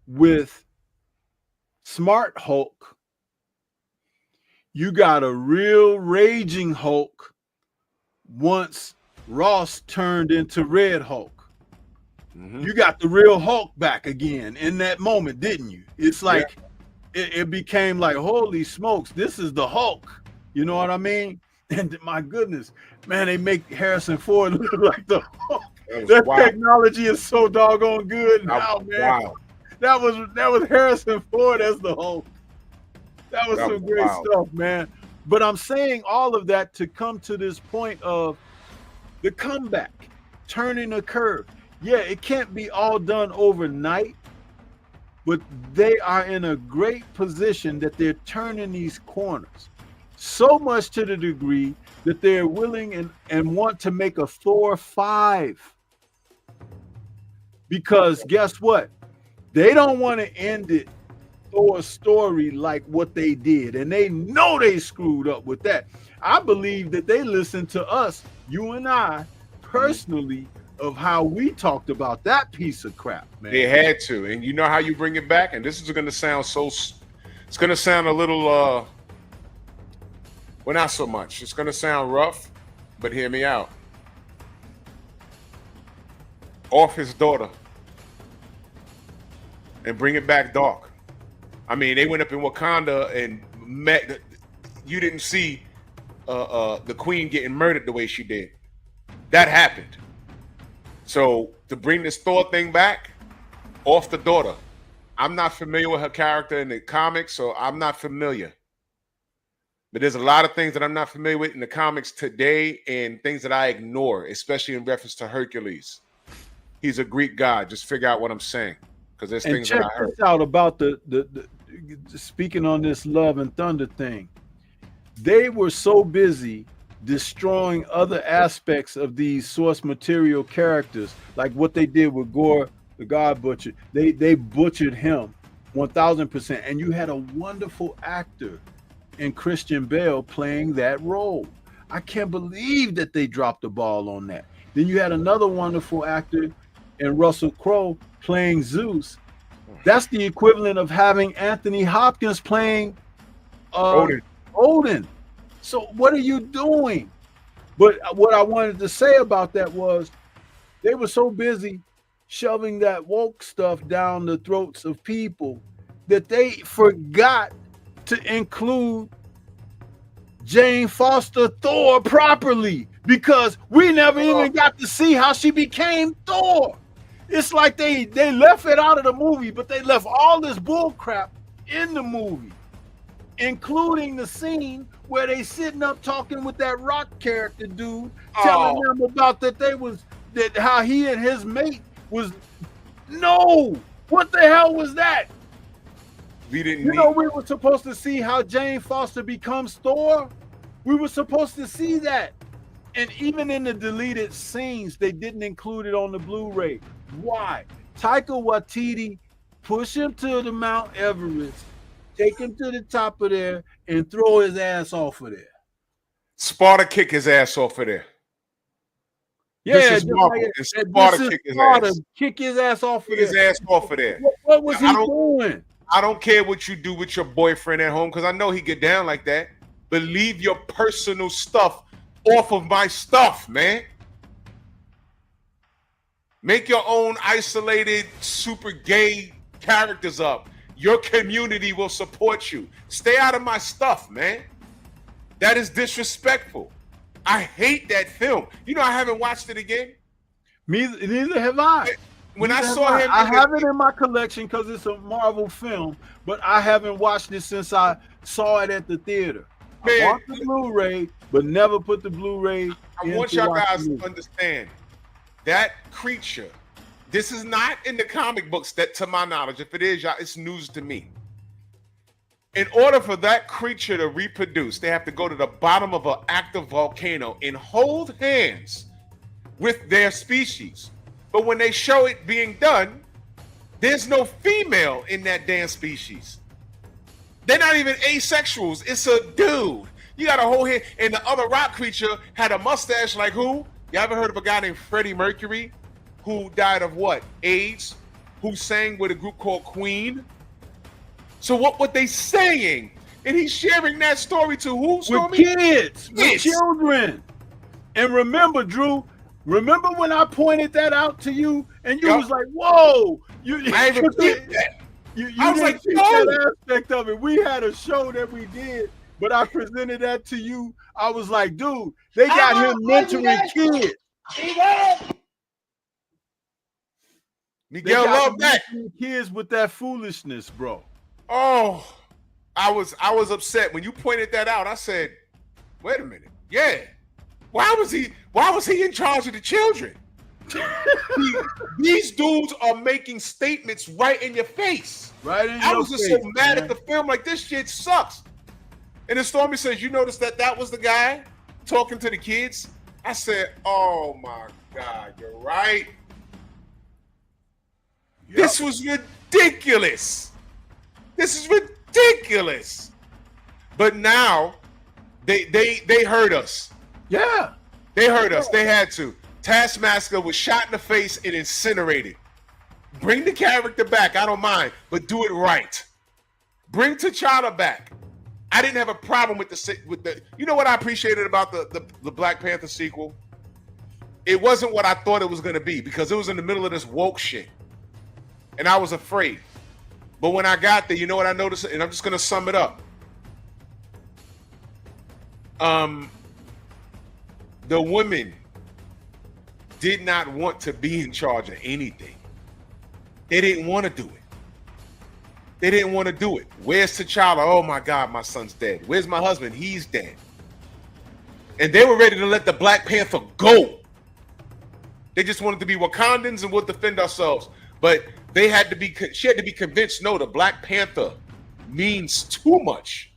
with Smart Hulk, you got a real raging Hulk once Ross turned into Red Hulk. You got the real Hulk back again in that moment, didn't you? It's like it became like, holy smokes, this is the Hulk. You know what I mean? And my goodness, man, they make Harrison Ford look like the Hulk. That technology is so doggone good now, man. Wow. That was Harrison Ford as the Hulk. That was some great stuff, man. But I'm saying all of that to come to this point of the comeback, turning a curve. Yeah, it can't be all done overnight, but they are in a great position that they're turning these corners. So much to the degree that they're willing and want to make a Thor 5. Because guess what? They don't want to end it, Thor's story, like what they did. And they know they screwed up with that. I believe that they listened to us, you and I, personally, of how we talked about that piece of crap, man. They had to. And you know how you bring it back? And this is going to sound it's going to sound a little Well, not so much. It's going to sound rough, but hear me out. Off his daughter and bring it back dark. I mean, they went up in Wakanda and met. You didn't see the queen getting murdered the way she did. That happened. So to bring this Thor thing back, off the daughter. I'm not familiar with her character in the comics, so I'm not familiar. But there's a lot of things that I'm not familiar with in the comics today and things that I ignore, especially in reference to Hercules. He's a Greek god. Just figure out what I'm saying, because there's things that I heard. Check this out about the speaking on this Love and Thunder thing. They were so busy destroying other aspects of these source material characters, like what they did with Gore, the God Butcher. They butchered him 1000%, and you had a wonderful actor in Christian Bale playing that role. I can't believe that they dropped the ball on that. Then you had another wonderful actor in Russell Crowe playing Zeus. That's the equivalent of having Anthony Hopkins playing Odin. So what are you doing? But what I wanted to say about that was they were so busy shoving that woke stuff down the throats of people that they forgot to include Jane Foster Thor properly, because we never even got to see how she became Thor. It's like they left it out of the movie, but they left all this bull crap in the movie, including the scene where they sitting up talking with that rock character dude, telling them about that how he and his mate was. No, what the hell was that? We didn't. We were supposed to see how Jane Foster becomes Thor. We were supposed to see that, and even in the deleted scenes, they didn't include it on the Blu-ray. Why? Taika Waititi push him to the Mount Everest, take him to the top of there, and throw his ass off of there. Sparta kick his ass off of there. Yeah, this is Marvel. Sparta kick his ass. Kick his ass off of there. His ass off of there. What was he doing? I don't care what you do with your boyfriend at home, because I know he get down like that. But leave your personal stuff off of my stuff, man. Make your own isolated, super gay characters up. Your community will support you. Stay out of my stuff, man. That is disrespectful. I hate that film. You know, I haven't watched it again. Neither have I. When I saw him, I have it in my collection because it's a Marvel film, but I haven't watched it since I saw it at the theater. Man, I bought the Blu-ray, but never put the Blu-ray. I want y'all guys to understand that creature. This is not in the comic books, that, to my knowledge. If it is, y'all, it's news to me. In order for that creature to reproduce, they have to go to the bottom of an active volcano and hold hands with their species. But when they show it being done, there's no female in that damn species. They're not even asexuals. It's a dude. You got a whole head. And the other rock creature had a mustache like who? You ever heard of a guy named Freddie Mercury who died of what? AIDS? Who sang with a group called Queen? So what were they saying? And he's sharing that story to who? With kids, with children. And remember, Drew, remember when I pointed that out to you and you was like, whoa. I even did that. I was like, that aspect of it. We had a show that we did, but I presented that to you. I was like, dude, they got him mentoring kids. Miguel loved that. Kids with that foolishness, bro. Oh, I was upset when you pointed that out. I said, wait a minute. Yeah. Why was he in charge of the children? These dudes are making statements right in your face. Right in your face. I was just so mad at the film, like, this shit sucks. And then Stormy says, you noticed that was the guy talking to the kids? I said, oh my God, you're right. Yep. This was ridiculous. This is ridiculous. But now they heard us. Yeah. They heard us. They had to. Taskmaster was shot in the face and incinerated. Bring the character back. I don't mind, but do it right. Bring T'Challa back. I didn't have a problem with the. You know what I appreciated about the Black Panther sequel? It wasn't what I thought it was going to be because it was in the middle of this woke shit, and I was afraid. But when I got there, you know what I noticed, and I'm just going to sum it up. The women did not want to be in charge of anything. They didn't want to do it. They didn't want to do it. Where's T'Challa? Oh my God, my son's dead. Where's my husband? He's dead. And they were ready to let the Black Panther go. They just wanted to be Wakandans and we'll defend ourselves. But she had to be convinced, no, the Black Panther means too much.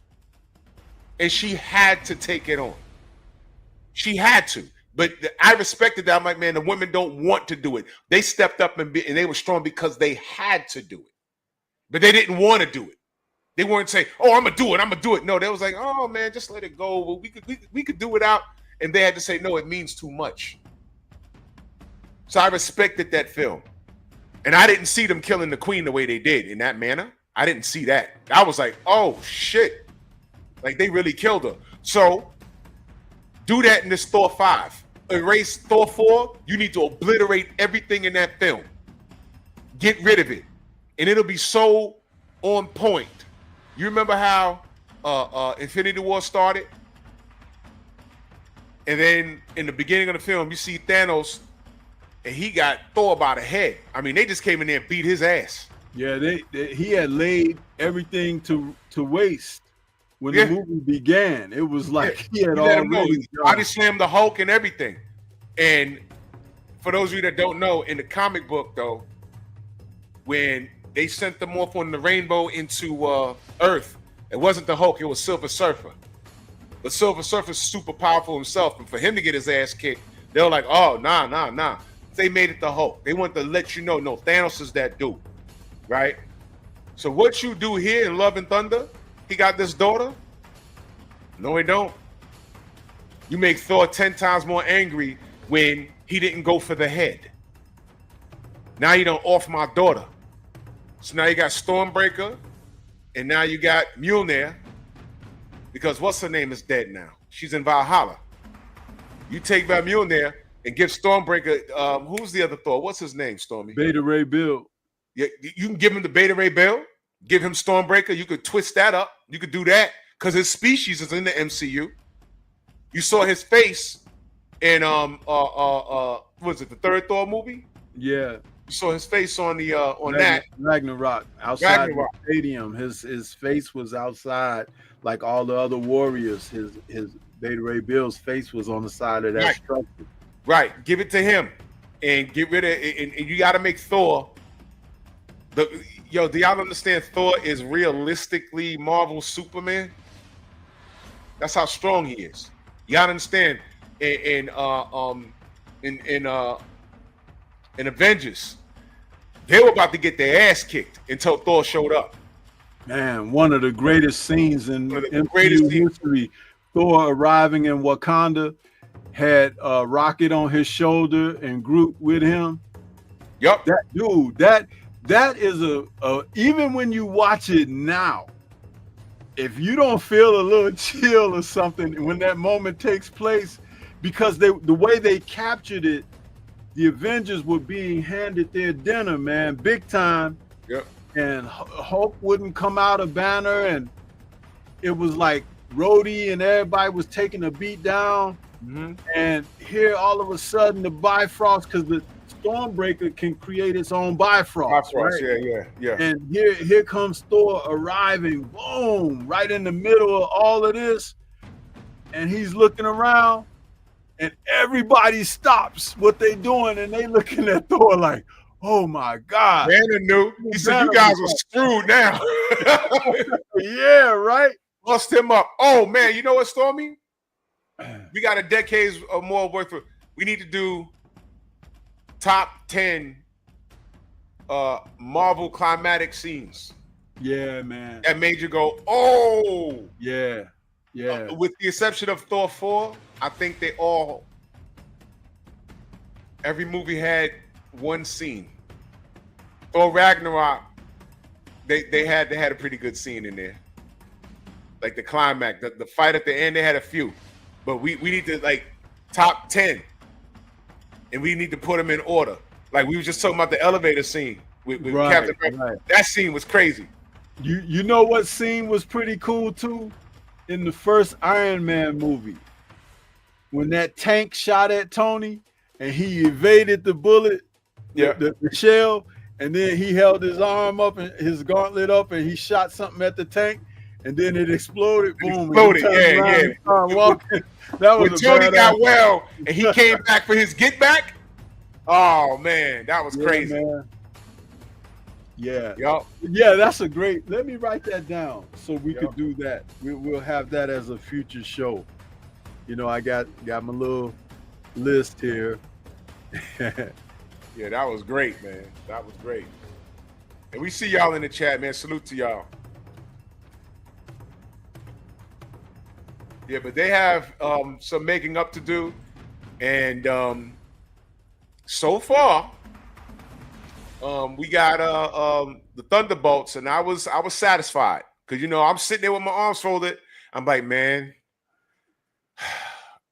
And she had to take it on. She had to. But I respected that. I'm like, man, the women don't want to do it. They stepped up and they were strong because they had to do it. But they didn't want to do it. They weren't saying, oh, I'm going to do it. I'm going to do it. No, they was like, oh, man, just let it go. Well, we could do it out. And they had to say, no, it means too much. So I respected that film. And I didn't see them killing the queen the way they did in that manner. I didn't see that. I was like, oh, shit. Like, they really killed her. So do that in this Thor 5. Erase Thor 4. You need to obliterate everything in that film. Get rid of it. And it'll be so on point. You remember how Infinity War started? And then in the beginning of the film, you see Thanos, and he got Thor by the head. I mean, they just came in there and beat his ass. Yeah, he had laid everything to waste when the movie began. It was like he had already body slammed the Hulk and everything. And for those of you that don't know, in the comic book, though, when they sent them off on the rainbow into Earth, it wasn't the Hulk, it was Silver Surfer. But Silver Surfer's super powerful himself, and for him to get his ass kicked, they were like, oh, nah. They made it the Hulk. They wanted to let you know, no, Thanos is that dude, right? So what you do here in Love and Thunder, he got this daughter? No, he don't. You make Thor 10 times more angry when he didn't go for the head. Now you don't off my daughter. So now you got Stormbreaker, and now you got Mjolnir, because what's her name is dead now. She's in Valhalla. You take that Mjolnir and give Stormbreaker, who's the other Thor? What's his name, Stormy? Beta Ray Bill. Yeah, you can give him the Beta Ray Bill, give him Stormbreaker. You could twist that up. You could do that because his species is in the MCU. You saw his face in what was it, the third Thor movie? Yeah. You saw his face on the that Ragnarok outside the stadium. His face was outside like all the other warriors. His Beta Ray Bill's face was on the side of that structure. Right. Give it to him and get rid of it. And you got to make Thor. Do y'all understand Thor is realistically Marvel Superman? That's how strong he is. You got to understand in Avengers, they were about to get their ass kicked until Thor showed up. Man, one of the greatest scenes in MCU history. Thor arriving in Wakanda, had a rocket on his shoulder and Groot with him. Yep. That dude, that is a even when you watch it now, if you don't feel a little chill or something when that moment takes place, because the way they captured it, the Avengers were being handed their dinner, man, big time. Yep. And Hulk wouldn't come out of Banner, and it was like Rhodey and everybody was taking a beat down. Mm-hmm. And here all of a sudden the Bifrost, because the Stormbreaker can create its own Bifrost. Right? Yeah. And here comes Thor arriving, boom, right in the middle of all of this. And he's looking around, and everybody stops what they doing, and they looking at Thor like, oh my God. Banner knew. He said, you guys are screwed now. Yeah, right. Bust him up. Oh man, you know what, Stormy? We got a decade or more worth of. We need to do top 10 Marvel climatic scenes. Yeah, man. That made you go, oh. Yeah. With the exception of Thor 4, I think every movie had one scene. Thor Ragnarok, they had a pretty good scene in there. like the climax, the fight at the end. They had a few, but we need to like top 10, and we need to put them in order. Like we were just talking about the elevator scene with Captain America. Right. That scene was crazy. You know what scene was pretty cool too? In the first Iron Man movie, when that tank shot at Tony and he evaded the bullet, the shell, and then he held his arm up and his gauntlet up and he shot something at the tank, and then it exploded. Boom! Exploded. Yeah. That was when Tony got well and he came back for his get back. Oh man, that was crazy. Man. Yeah. Yep. Yeah, that's a great. Let me write that down so we could do that. We'll have that as a future show. You know, I got my little list here. Yeah, that was great, man. That was great. And we see y'all in the chat, man. Salute to y'all. Yeah, but they have some making up to do, and so far. We got the Thunderbolts, and I was satisfied because you know I'm sitting there with my arms folded. I'm like, man,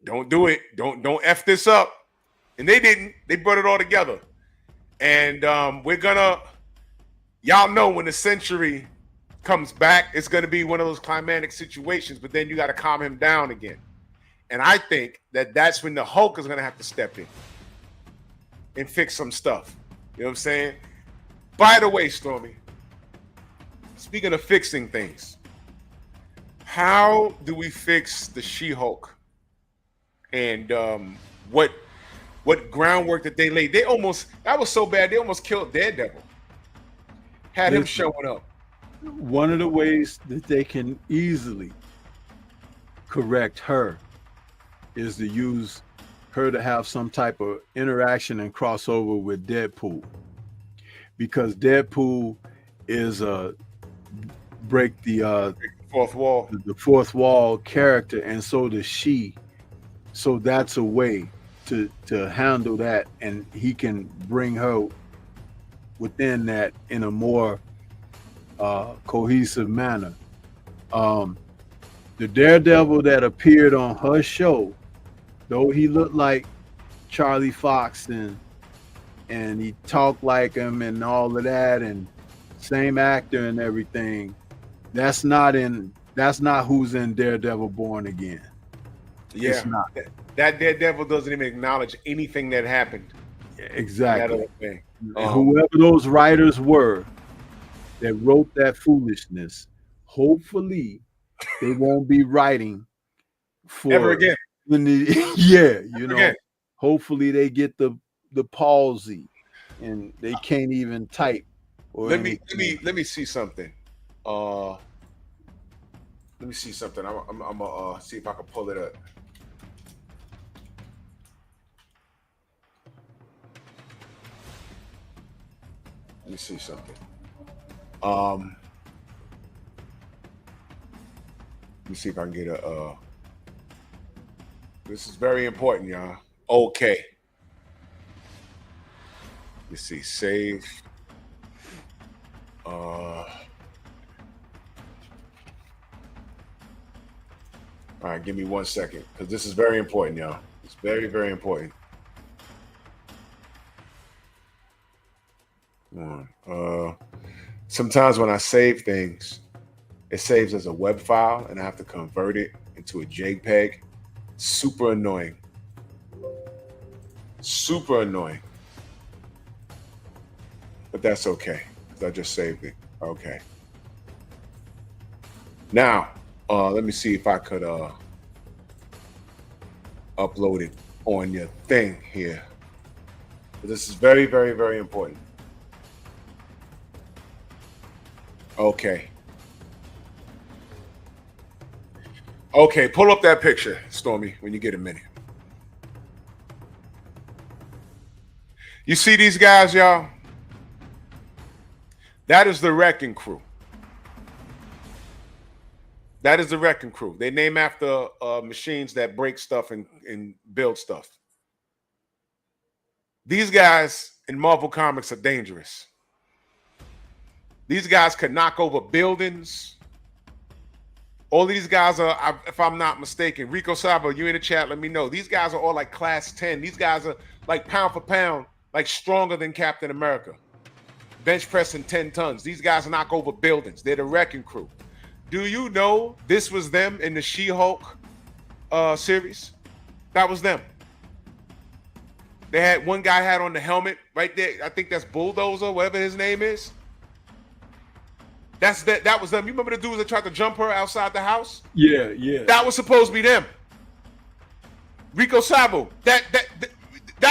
don't do it, don't F this up, and they didn't. They brought it all together, and we're gonna, y'all know when the Century comes back, it's gonna be one of those climatic situations, but then you got to calm him down again, and I think that's when the Hulk is gonna have to step in and fix some stuff. You know what I'm saying? By the way, Stormy, speaking of fixing things, how do we fix the She-Hulk? And what groundwork that they laid? That was so bad, they almost killed Daredevil. Had him showing up. One of the ways that they can easily correct her is to use her to have some type of interaction and crossover with Deadpool, because Deadpool is break the fourth wall character, and so does she. So that's a way to handle that, and he can bring her within that in a more cohesive manner. The Daredevil that appeared on her show, though he looked like Charlie Fox and he talked like him and all of that, and same actor and everything, that's not who's in Daredevil Born Again. Yeah, it's not. That Daredevil doesn't even acknowledge anything that happened. Exactly. Whoever those writers were that wrote that foolishness, hopefully they won't be writing for ever again. Hopefully they get the palsy and they can't even type. Let me see something. Let me see something. I'm gonna see if I can pull it up. Let me see something. Let me see if I can get a. This is very important, y'all. Okay. Let's see. Save. All right, give me 1 second, because this is very important, y'all. It's very, very important. Come on. Sometimes when I save things, it saves as a web file, and I have to convert it into a JPEG. Super annoying. Super annoying. But that's okay, because I just saved it. Okay. Now, let me see if I could upload it on your thing here. This is very, very, very important. Okay. Okay, pull up that picture, Stormy, when you get a minute. You see these guys, y'all? That is the Wrecking Crew. That is the Wrecking Crew. They name after machines that break stuff and build stuff. These guys in Marvel Comics are dangerous. These guys could knock over buildings All these guys are, if I'm not mistaken, Rico Sabo, you in the chat, let me know. These guys are all like class 10. These guys are like pound for pound, like stronger than Captain America. Bench pressing 10 tons. These guys knock over buildings. They're the Wrecking Crew. Do you know this was them in the She-Hulk series? That was them. They had one guy had on the helmet right there. I think that's Bulldozer, whatever his name is. That was them. You remember the dudes that tried to jump her outside the house? Yeah, yeah. That was supposed to be them. Rico Sabo. That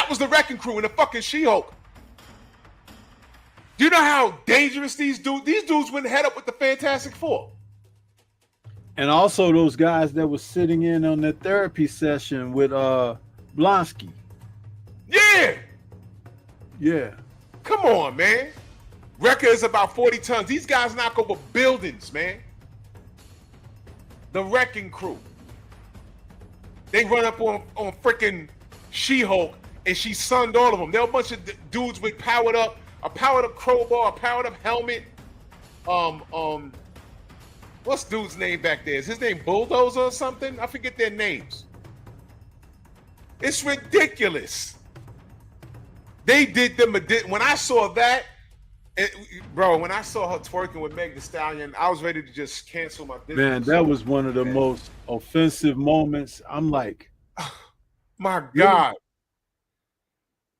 was the Wrecking Crew in the fucking She-Hulk. Do you know how dangerous these dudes went head up with the Fantastic Four? And also those guys that was sitting in on that therapy session with Blonsky. Yeah. Yeah. Come on, man. Wrecker is about 40 tons. These guys knock over buildings, man. The Wrecking Crew. They run up on freaking She-Hulk, and she sunned all of them. They're a bunch of dudes with a powered up crowbar, a powered up helmet. What's dude's name back there? Is his name Bulldozer or something? I forget their names. It's ridiculous. They did them. When I saw that, bro, when I saw her twerking with Meg Thee Stallion, I was ready to just cancel my business. Man, that was one of the most offensive moments. I'm like, my God.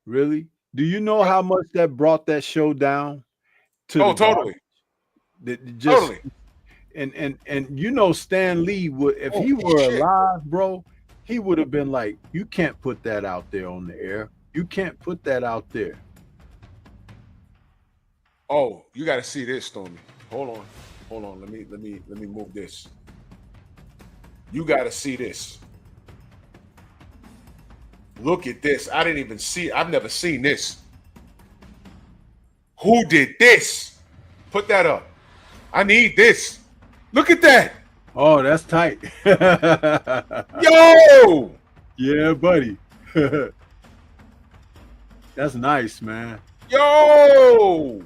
Really? Do you know how much that brought that show down? Totally. Totally. And you know, Stan Lee would, if he were alive, bro, he would have been like, you can't put that out there on the air. You can't put that out there. Oh, you got to see this, Stormy. Hold on. Let me move this. You got to see this. Look at this. I didn't even see it. I've never seen this. Who did this? Put that up. I need this. Look at that. Oh, that's tight. Yo! Yeah, buddy. That's nice, man. Yo!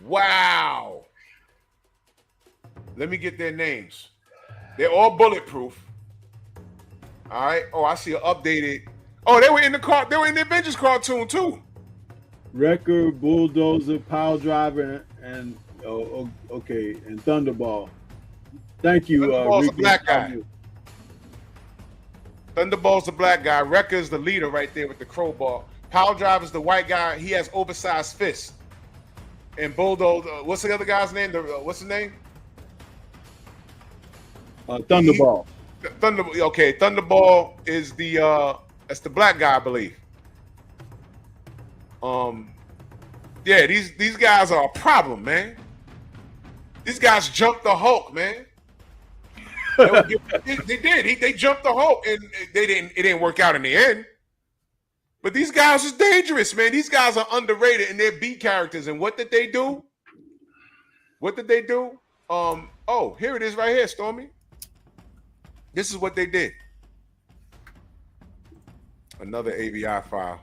Wow. Let me get their names. They're all bulletproof. All right. Oh, I see an updated. Oh, they were in the Avengers cartoon too. Wrecker, Bulldozer, Power Driver, and and Thunderball. Thank you. Thunderball's the black guy. Thunderball's the black guy. Wrecker's the leader right there with the crowbar. Power Driver's the white guy. He has oversized fists. And Bulldozer, what's the other guy's name? What's his name? Thunderball. Thunderball is that's the black guy, I believe. Yeah, these guys are a problem, man. These guys jumped the Hulk, man. They did. They jumped the Hulk, and it didn't work out in the end. But these guys is dangerous, man. These guys are underrated, and they're B characters. And what did they do? Oh, here it is right here, Stormy. This is what they did. Another AVI file.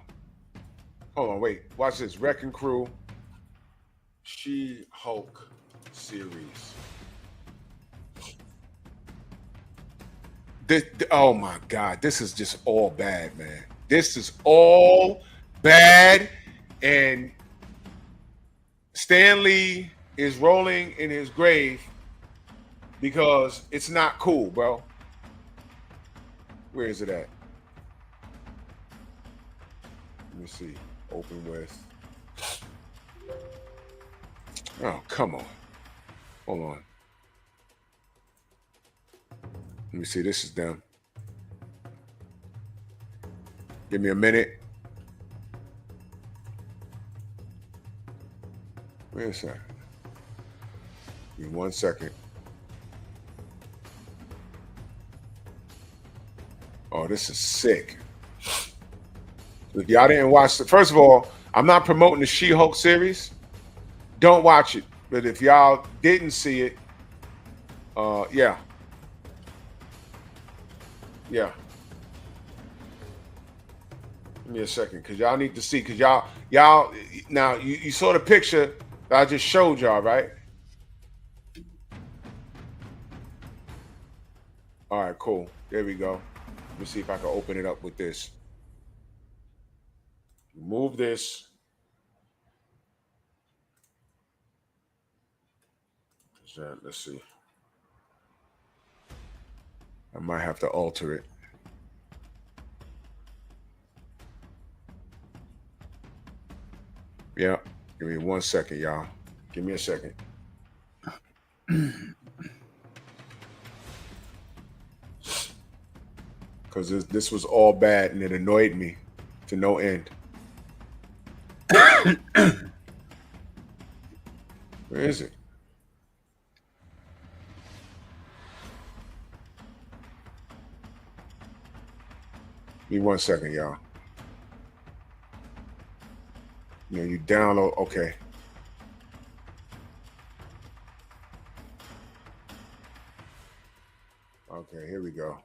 Hold on, wait. Watch this. Wrecking Crew, She-Hulk series. Oh my God, this is just all bad, man. This is all bad, and Stan Lee is rolling in his grave because it's not cool, bro. Where is it at? Let me see. Open with. Oh, come on. Hold on. Let me see. This is them. Give me a minute. Wait a second. Give me 1 second. Oh, this is sick. If y'all didn't watch it, first of all, I'm not promoting the She-Hulk series. Don't watch it. But if y'all didn't see it, yeah. Yeah. Give me a second, because y'all need to see, because y'all now you saw the picture that I just showed y'all, right? All right, cool. There we go. Let me see if I can open it up with this. Remove this. Let's see. I might have to alter it. Yeah. Give me 1 second, y'all. Give me a second. Because this was all bad and it annoyed me to no end. Where is it? Give me 1 second, y'all. You download, okay. Okay, here we go.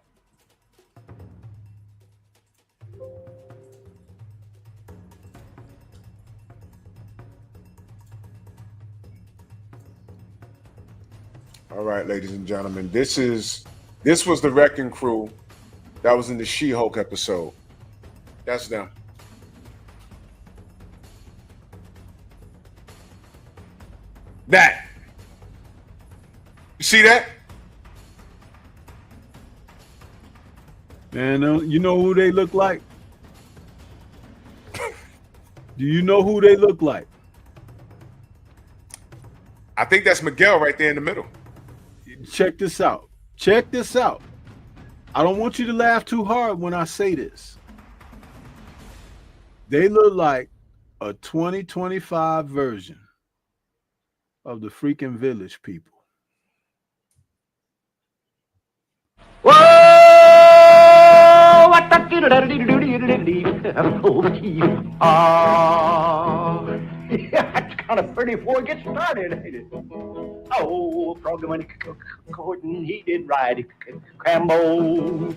All right, ladies and gentlemen, this was the Wrecking Crew that was in the She-Hulk episode. That's them. That. You see that? Man, you know who they look like? Do you know who they look like? I think that's Miguel right there in the middle. Check this out. Check this out. I don't want you to laugh too hard when I say this. They look like a 2025 version of the freaking Village People. Whoa! What the it's kind of pretty before it gets started, ain't it? Oh, Froggy went courting, he did ride Crambo.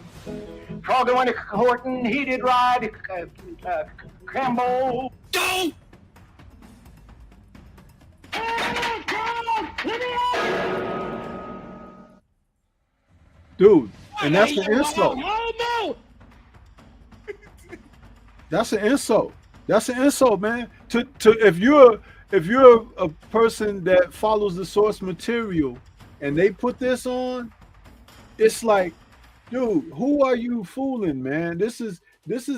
Froggy went courting, he did ride Crambo. Go! Dude, and that's an insult. That's an insult. That's an insult, man. To if you're a person that follows the source material and they put this on, it's like, dude, who are you fooling, man? This is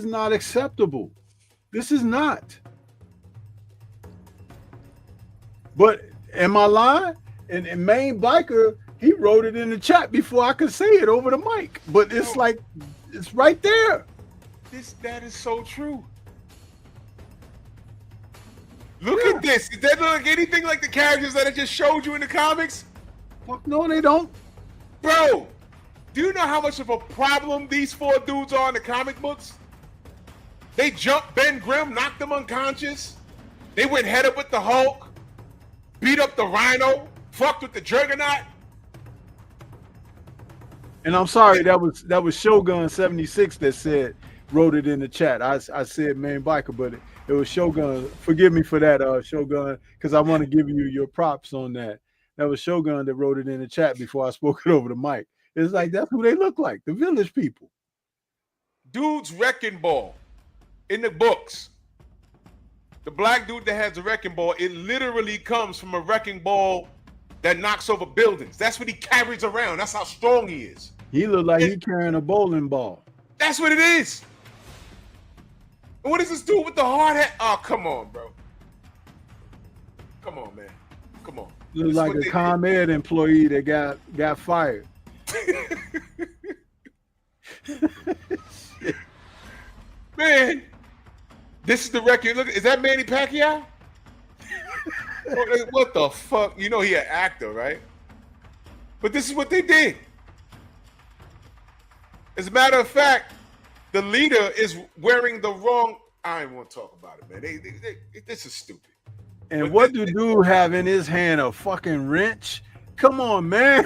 not acceptable. This is not. But am I lying? And Main Biker, he wrote it in the chat before I could say it over the mic. But it's like, it's right there. That is so true. Look at this. Does that look like anything like the characters that I just showed you in the comics? Fuck no, they don't. Bro, do you know how much of a problem these four dudes are in the comic books? They jumped Ben Grimm, knocked him unconscious. They went head up with the Hulk, beat up the Rhino, fucked with the Juggernaut. And I'm sorry, that was Shogun 76 that wrote it in the chat. I said Main Biker, but it was Shogun. Forgive me for that, Shogun, because I want to give you your props on that. That was Shogun that wrote it in the chat before I spoke it over the mic. It's like, that's who they look like, the Village People. Dude's wrecking ball in the books. The black dude that has the wrecking ball, it literally comes from a wrecking ball that knocks over buildings. That's what he carries around. That's how strong he is. He looked like he carrying a bowling ball. That's what it is. And what does this dude with the hard hat? Oh, come on, bro. Come on, man. Come on. Looks like a ComEd employee that got fired. Man, this is the record. Look, is that Manny Pacquiao? What the fuck? You know he an actor, right? But this is what they did. As a matter of fact, the leader is wearing the wrong. I don't want to talk about it, man. This is stupid. And but what do dude have in his hand? A fucking wrench? Come on, man.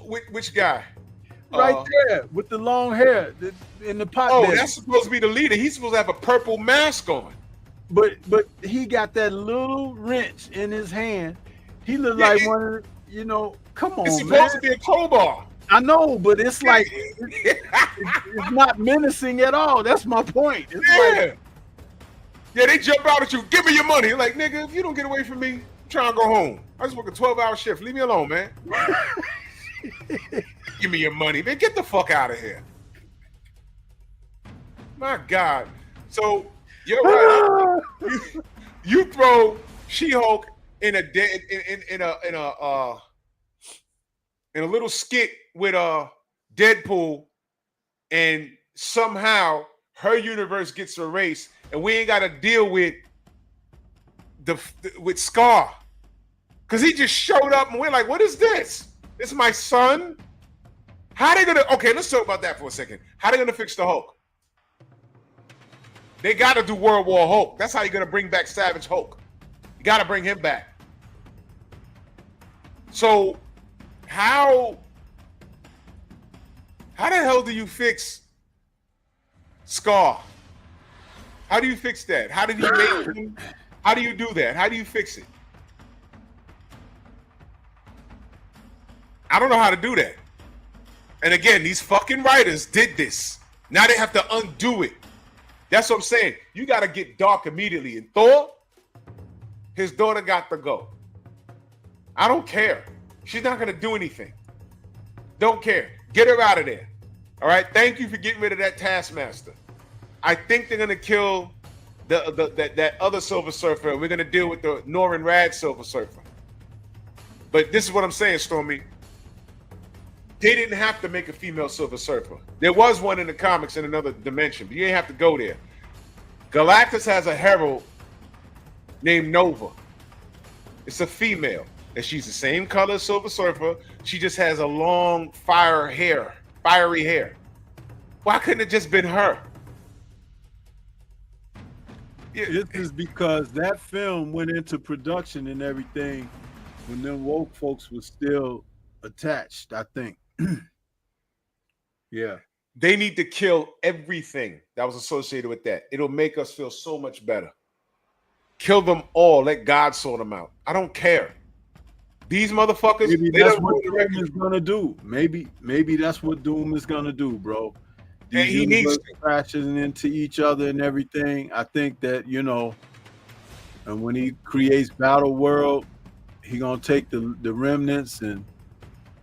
Which guy? Right there with the long hair in the pot. Oh, that's supposed to be the leader. He's supposed to have a purple mask on. But he got that little wrench in his hand. He looked like one of, come on, it's supposed to be a crowbar. I know, but it's like it's not menacing at all. That's my point. It's like, yeah, they jump out at you. Give me your money. Like, nigga, if you don't get away from me, I'm trying to go home. I just work a 12-hour shift. Leave me alone, man. Give me your money, man. Get the fuck out of here. My God. So you're right. You throw She-Hulk in a little skit with Deadpool, and somehow her universe gets erased, and we ain't got to deal with with Scar, because he just showed up, and we're like, what is this? This is my son? How they gonna? Okay, let's talk about that for a second. How they gonna fix the Hulk? They got to do World War Hulk. That's how you're gonna bring back Savage Hulk. You got to bring him back. So how the hell do you fix Scar? How do you fix that? How do you make him? How do you do that? How do you fix it? I don't know how to do that. And again, these fucking writers did this. Now they have to undo it. That's what I'm saying. You got to get dark immediately. And Thor, his daughter got to go. I don't care. She's not going to do anything. Don't care. Get her out of there. All right? Thank you for getting rid of that Taskmaster. I think they're going to kill that other Silver Surfer, and we're going to deal with the Norrin Rad Silver Surfer. But this is what I'm saying, Stormy. They didn't have to make a female Silver Surfer. There was one in the comics in another dimension, but you didn't have to go there. Galactus has a herald named Nova. It's a female, and she's the same color as Silver Surfer. She just has a long fiery hair. Why couldn't it just been her? This is because that film went into production and everything when them woke folks was still attached, I think. Yeah. They need to kill everything that was associated with that. It'll make us feel so much better. Kill them all. Let God sort them out. I don't care. These motherfuckers. Maybe that's what Doom is gonna do. Maybe that's what Doom is gonna do, bro. And he needs to crashing into each other and everything. I think that, and when he creates Battle World, he gonna take the remnants, and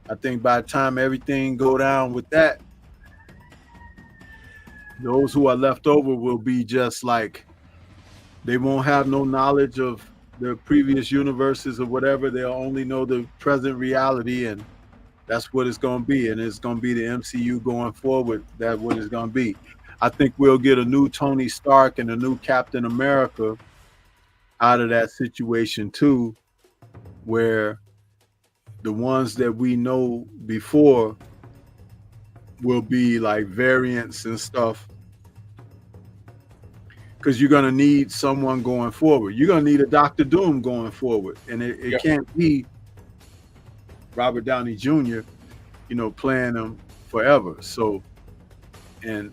I think by the time everything go down with that, those who are left over will be just like, they won't have no knowledge of the previous universes or whatever. They'll only know the present reality, and that's what it's going to be. And it's going to be the MCU going forward. That's what it's going to be. I think we'll get a new Tony Stark and a new Captain America out of that situation too, where the ones that we know before will be like variants and stuff, because you're going to need someone going forward. You're going to need a Dr. Doom going forward, and it can't be Robert Downey Jr., playing him forever. So, and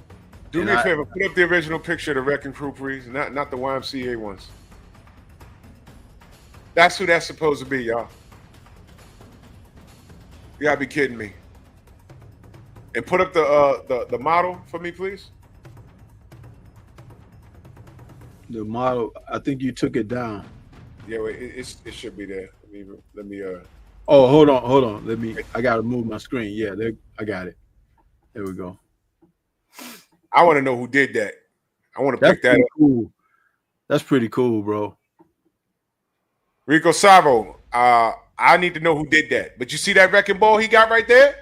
do me a favor, put up the original picture of the Wrecking Crew, please, not the YMCA ones. That's who that's supposed to be, y'all. You gotta be kidding me. And put up the model for me, please. The model, I think you took it down. Yeah, wait, it should be there. Let me. Oh, hold on. I gotta move my screen. Yeah, I got it. There we go. I want to know who did that. I want to pick that up. Cool. That's pretty cool, bro. Rico Savo, I need to know who did that. But you see that wrecking ball he got right there?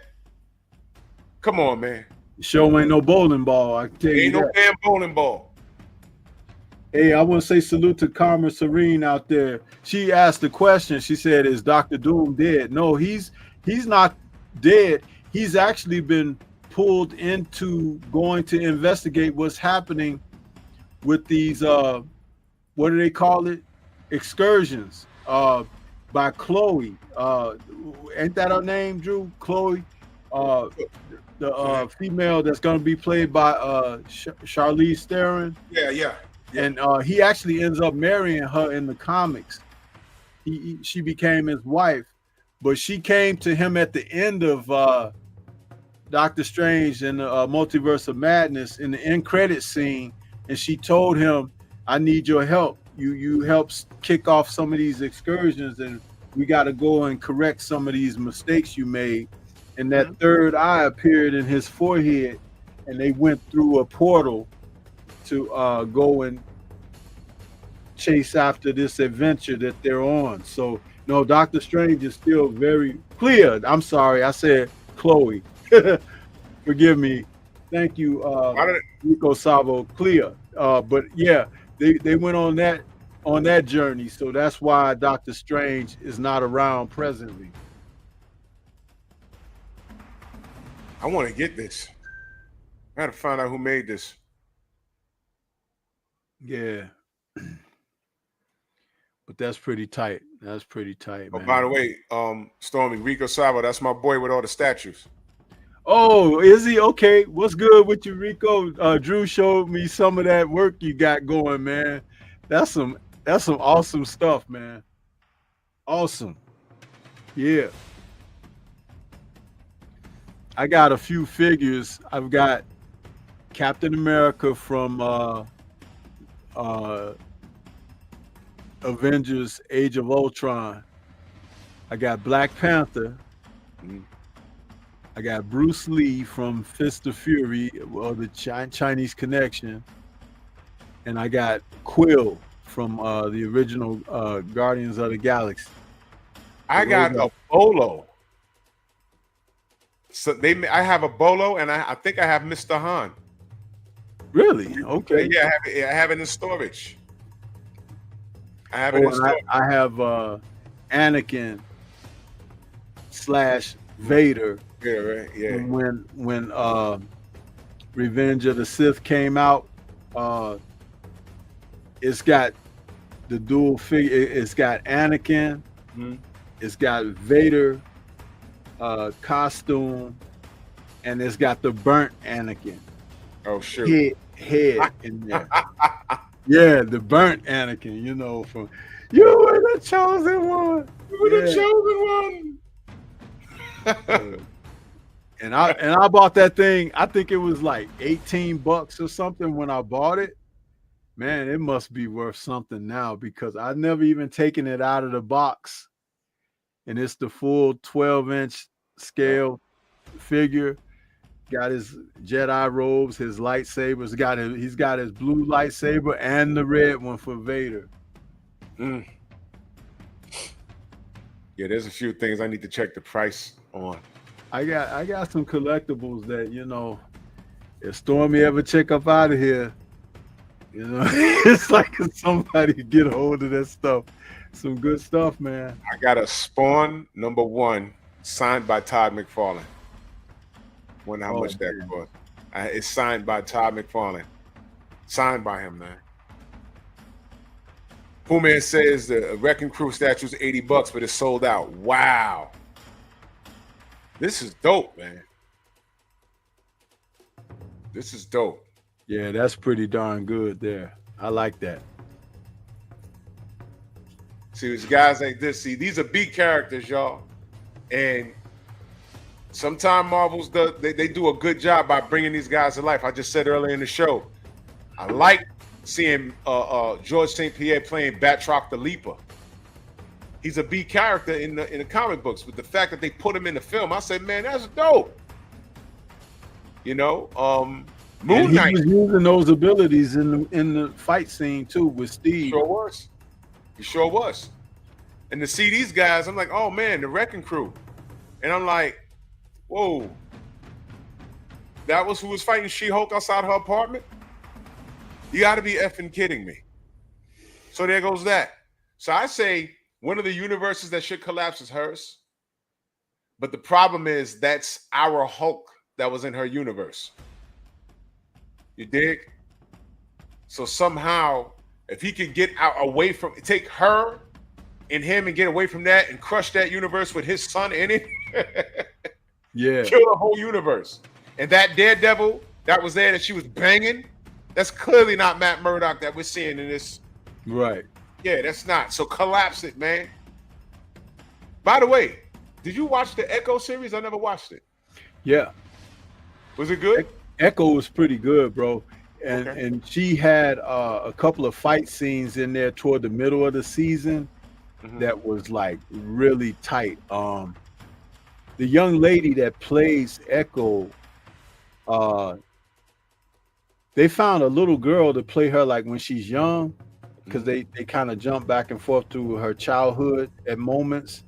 Come on, man. The show ain't no bowling ball. I can tell you ain't no damn bowling ball. Hey, I want to say salute to Karma Serene out there. She asked the question. She said, "Is Dr. Doom dead?" No, he's not dead. He's actually been pulled into going to investigate what's happening with these what do they call it? Excursions by Chloe. Ain't that her name, Drew? Chloe, the female that's going to be played by Charlize Theron. Yeah. And he actually ends up marrying her in the comics. She became his wife, but she came to him at the end of Doctor Strange in the Multiverse of Madness in the end credit scene, and she told him, "I need your help. You help kick off some of these excursions, and we got to go and correct some of these mistakes you made." And that third eye appeared in his forehead, and they went through a portal to go and chase after this adventure that they're on. So no, Doctor Strange is still very clear. I'm sorry, I said Chloe. Forgive me. Thank you, Rico Savo. Clear. But yeah, they went on that journey. So that's why Doctor Strange is not around presently. I want to get this. I gotta find out who made this. Yeah. But that's pretty tight. That's pretty tight, man. Oh, by the way, Stormy, Rico Savo, that's my boy with all the statues. Oh, is he? Okay. What's good with you, Rico? Drew showed me some of that work you got going, man. That's some awesome stuff, man. Awesome. Yeah. I got a few figures. I've got Captain America from Avengers Age of Ultron. I got Black Panther. I got Bruce Lee from Fist of Fury, well, the Chinese Connection. And I got Quill from the original Guardians of the Galaxy. I got a Bolo. So I have a Bolo, and I think I have Mr. Han. Really? Okay. Yeah, I have it in storage. I have it in storage. I have Anakin / Vader. Yeah, right. Yeah. When Revenge of the Sith came out, it's got the dual figure. It's got Anakin. It's got Vader costume, and it's got the burnt Anakin. Oh shoot! Head in there. Yeah, the burnt Anakin. You know, from you were the chosen one. You were the chosen one. And I bought that thing. I think it was like $18 or something when I bought it. Man, it must be worth something now because I've never even taken it out of the box. And it's the full 12-inch scale figure. Got his Jedi robes, his lightsabers. He's got his blue lightsaber and the red one for Vader. Yeah, there's a few things I need to check the price on. I got some collectibles that, you know, if Stormy ever check up out of here, you know, it's like somebody get a hold of that stuff. Some good stuff, man. I got a Spawn #1 signed by Todd McFarlane. Wonder how much that cost. It's signed by Todd McFarlane. Signed by him, man. Poor Man says the Wrecking Crew statue is $80, but it's sold out. Wow. This is dope, man. This is dope. Yeah, that's pretty darn good there. I like that. See, it's guys like this. See, these are B characters, y'all. And sometimes Marvel's they do a good job by bringing these guys to life. I just said earlier in the show, I like seeing George St. Pierre playing Batroc the Leaper. He's a B character in the comic books, but the fact that they put him in the film, I said, man, that's dope. You know, Moon Knight. He was using those abilities in the fight scene too with Steve. He sure was. And to see these guys, I'm like, oh man, the Wrecking Crew. And I'm like, whoa. That was who was fighting She-Hulk outside her apartment? You gotta be effing kidding me. So there goes that. So I say one of the universes that should collapse is hers. But the problem is that's our Hulk that was in her universe. You dig? So somehow, if he could get out away from, take her and him and get away from that and crush that universe with his son in it, yeah, kill the whole universe. And that Daredevil that was there that she was banging, that's clearly not Matt Murdock that we're seeing in this. Right. Yeah, that's not. So collapse it, man. By the way, did you watch the Echo series? I never watched it. Yeah. Was it good? Echo was pretty good, bro. And Okay. and she had a couple of fight scenes in there toward the middle of the season that was like really tight. The young lady that plays Echo, they found a little girl to play her like when she's young, because they kind of jump back and forth to her childhood at moments.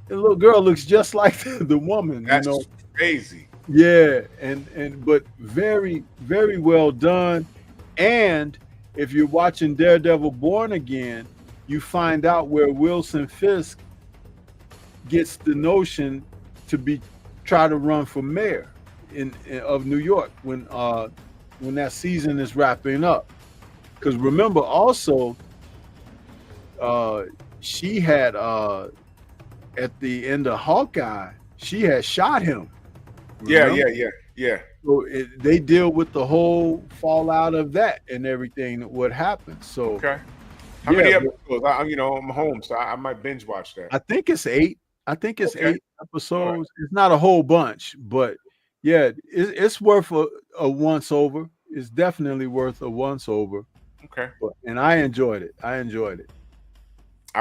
The little girl looks just like the woman. That's you know, crazy. yeah, and but very, very well done. And if you're watching Daredevil Born Again, you find out where Wilson Fisk gets the notion to try to run for mayor of New York when that season is wrapping up. Because remember also, she had at the end of Hawkeye, she had shot him. Remember? Yeah. So they deal with the whole fallout of that and everything what happened. So Okay. How many episodes? I'm home, so I might binge watch that. I think it's 8. I think it's Okay. 8 episodes. Right. It's not a whole bunch, but yeah, it's worth a once over. It's definitely worth a once over. Okay. And I enjoyed it. I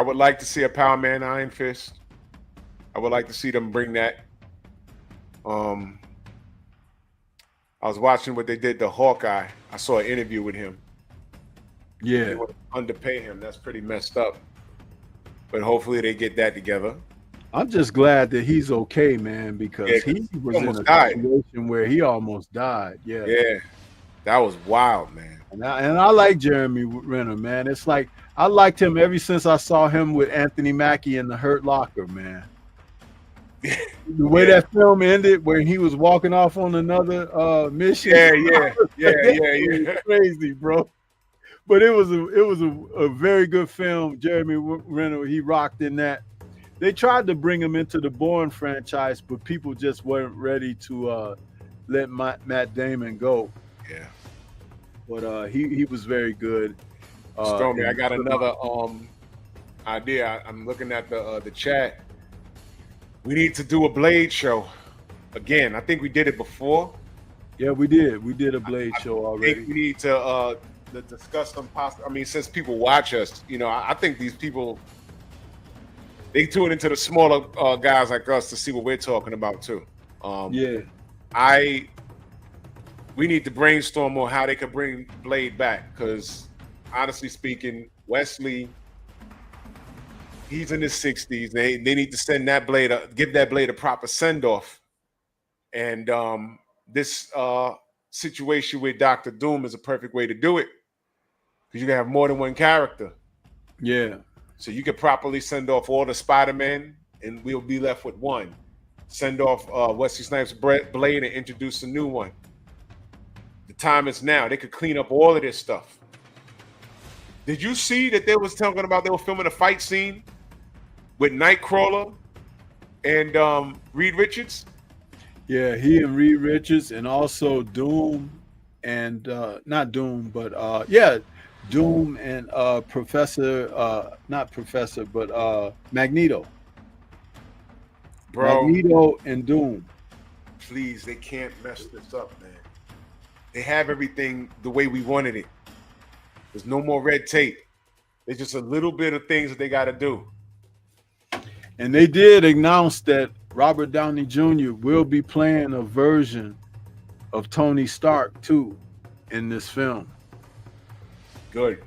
would like to see a Power Man Iron Fist. I would like to see them bring that. I was watching what they did to Hawkeye. I saw an interview with him. Yeah. They would underpay him. That's pretty messed up. But hopefully they get that together. I'm just glad that he's okay, man, because he was in a situation where he almost died. Yeah. Yeah. That was wild, man. And I like Jeremy Renner, man. It's like I liked him ever since I saw him with Anthony Mackie in The Hurt Locker, man. The way that film ended, where he was walking off on another mission. Yeah. Crazy, bro. But it was a very good film. Jeremy Renner, he rocked in that. They tried to bring him into the Bourne franchise, but people just weren't ready to let Matt Damon go. Yeah. But he was very good. Stormy, I got another idea. I'm looking at the chat. We need to do a Blade show again. I think we did it before. Yeah, we did. We did a Blade show already. I think we need to discuss some possible. I mean, since people watch us, I think these people, they tune into the smaller guys like us to see what we're talking about too. We need to brainstorm on how they could bring Blade back, because honestly speaking, Wesley, he's in his 60s. They need to send that Blade, give that Blade a proper send-off. And this situation with Dr. Doom is a perfect way to do it, because you can have more than one character. Yeah. So you could properly send off all the Spider-Man, and we'll be left with one. Send off Wesley Snipes' Blade and introduce a new one. The time is now. They could clean up all of this stuff. Did you see that they were filming a fight scene with Nightcrawler and Reed Richards? Yeah, he and Reed Richards, and also Doom and not Doom, but Doom and Magneto. Bro, Magneto and Doom. Please, they can't mess this up, man. They have everything the way we wanted it. There's no more red tape. There's just a little bit of things that they got to do. And they did announce that Robert Downey Jr. will be playing a version of Tony Stark too in this film. Good.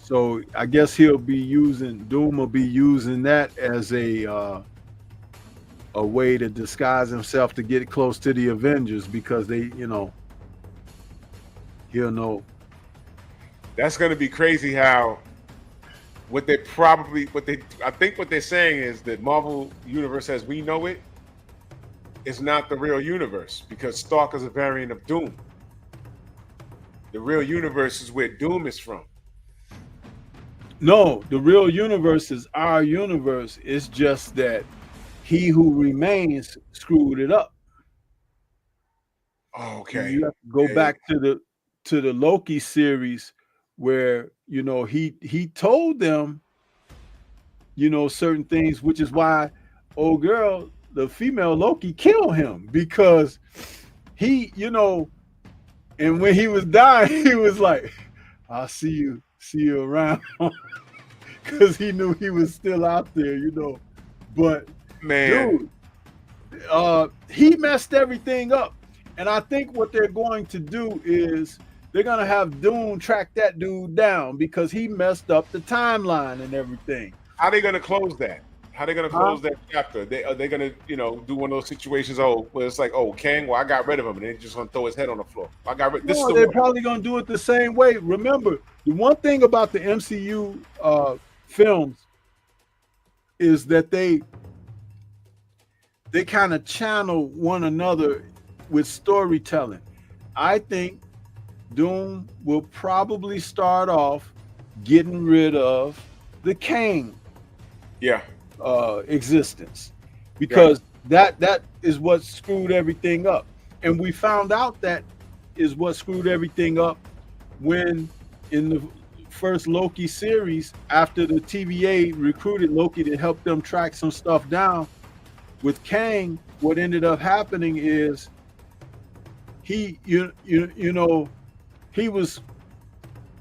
So I guess Doom will be using that as a way to disguise himself to get close to the Avengers, because he'll know. That's going to be crazy how I think what they're saying is that Marvel Universe as we know it is not the real universe, because Stark is a variant of Doom. The real universe is where Doom is from. No, the real universe is our universe. It's just that He Who Remains screwed it up. Oh, okay. You have to go back to the Loki series, where he told them certain things, which is why old girl, the female Loki, killed him, because he, you know, and when he was dying, he was like, "I'll see you around," because he knew he was still out there, you know. But Man, dude, he messed everything up, and I think what they're going to do is they're gonna have Doom track that dude down because he messed up the timeline and everything. how they gonna close that? How they gonna close that chapter? Are they gonna, you know, do one of those situations? Oh, where it's like, oh, Kang, well, I got rid of him, and they're just gonna throw his head on the floor. I got rid. This is No, the they're one. probably gonna do it the same way. Remember, the one thing about the MCU films is that they kind of channel one another with storytelling. I think Doom will probably start off getting rid of the Kang Yeah, existence, because that is what screwed everything up. And we found out that is what screwed everything up when in the first Loki series, after the TVA recruited Loki to help them track some stuff down with Kang, what ended up happening is he he was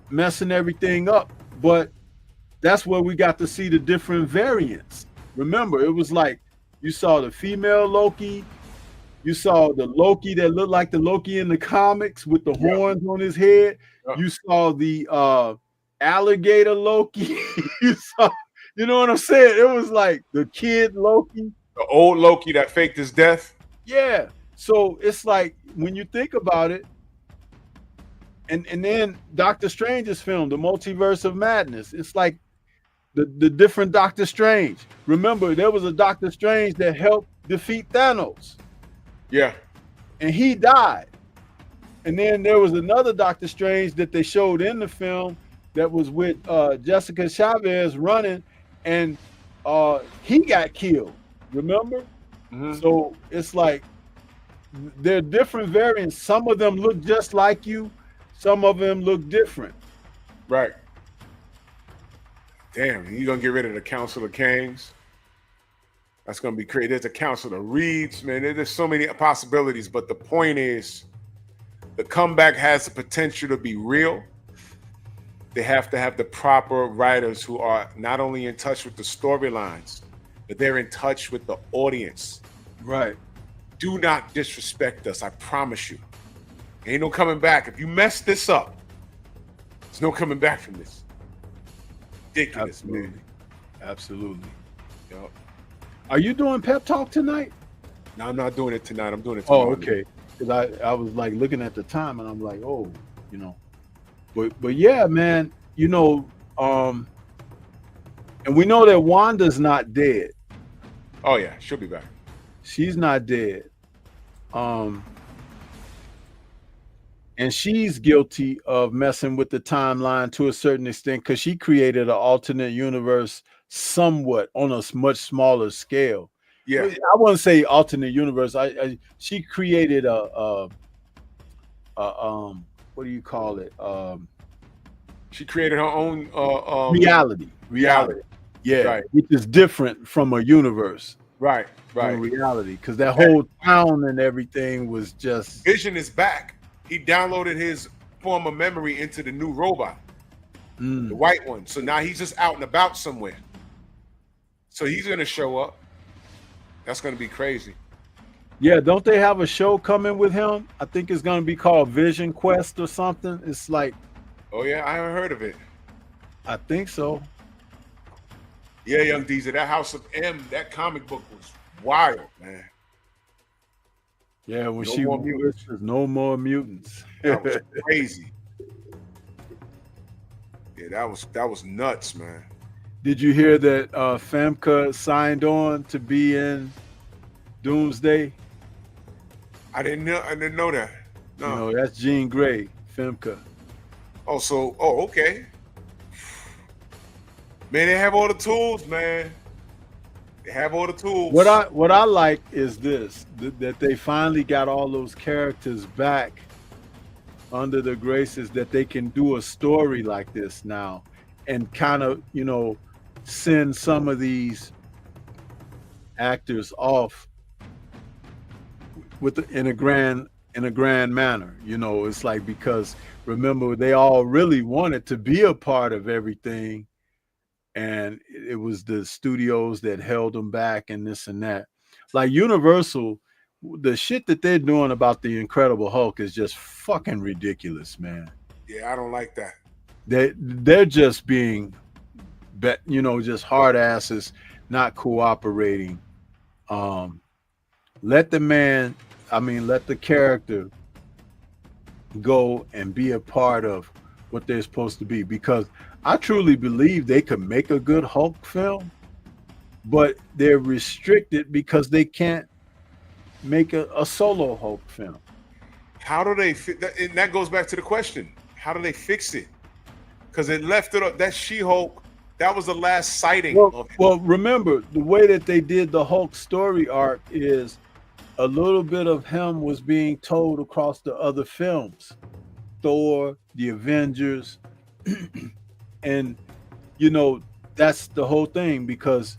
messing everything up. But that's where we got to see the different variants. Remember, it was like you saw the female Loki, you saw the Loki that looked like the Loki in the comics with the horns on his head. You saw the alligator Loki. You saw, you know what I'm saying? It was like the kid Loki. the old Loki that faked his death. Yeah. So it's like when you think about it, and then Doctor Strange's film, The Multiverse of Madness, it's like the different Doctor Strange. Remember, there was a Doctor Strange that helped defeat Thanos. Yeah. And he died. And then there was another Doctor Strange that they showed in the film that was with Jessica Chavez running, and he got killed. Remember? Mm-hmm. So it's like they're different variants. Some of them look just like you. Some of them look different. Right. Damn, you gonna get rid of the Council of Kangs? That's gonna be crazy. There's a Council of Reeds, man. There's so many possibilities, but the point is, the comeback has the potential to be real. They have to have the proper writers who are not only in touch with the storylines, but they're in touch with the audience. Right. Do not disrespect us. I promise you. Ain't no coming back. If you mess this up, there's no coming back from this. Ridiculous, Absolutely. man. Absolutely. Yep. Are you doing pep talk tonight? No, I'm not doing it tonight. I'm doing it tomorrow. Oh, okay. Because I was like looking at the time and I'm like, oh, you know. But yeah, man, you know, and we know that Wanda's not dead. Oh yeah, she'll be back. She's not dead. And she's guilty of messing with the timeline to a certain extent because she created an alternate universe somewhat on a much smaller scale. Yeah. I wouldn't say alternate universe. She created a what do you call it? She created her own Reality. Yeah, Right. which is different from a universe. Right. From reality, because that whole town and everything was just. Vision is back. He downloaded his former memory into the new robot, the white one. So now he's just out and about somewhere. So he's gonna show up. That's gonna be crazy. Yeah, don't they have a show coming with him? I think it's gonna be called Vision Quest or something. It's like. Oh yeah, I haven't heard of it. I think so. Yeah, Young Deezer, that House of M, that comic book was wild, man. Yeah, when No she more whispers, no more mutants. That was crazy. Yeah, that was nuts, man. Did you hear that Famke signed on to be in Doomsday? I didn't know that. No. You know, that's Jean Grey, Famke. Oh, okay. Man, they have all the tools, man. They have all the tools. What I like is this, that they finally got all those characters back under the graces that they can do a story like this now and kind of, you know, send some of these actors off in a grand in a grand manner. You know, it's like, because remember, they all really wanted to be a part of everything, and it was the studios that held them back and this and that. Like Universal, the shit that they're doing about the Incredible Hulk is just fucking ridiculous, man. Yeah, I don't like that. They're just being, just hard asses, not cooperating. Let the character go and be a part of what they're supposed to be, because I truly believe they could make a good Hulk film, but they're restricted because they can't make a solo Hulk film. How do they fit that? And that goes back to the question: how do they fix it? Because it left it up. That She-Hulk, that was the last sighting of him. Well, remember, the way that they did the Hulk story arc is a little bit of him was being told across the other films, Thor, the Avengers, and that's the whole thing, because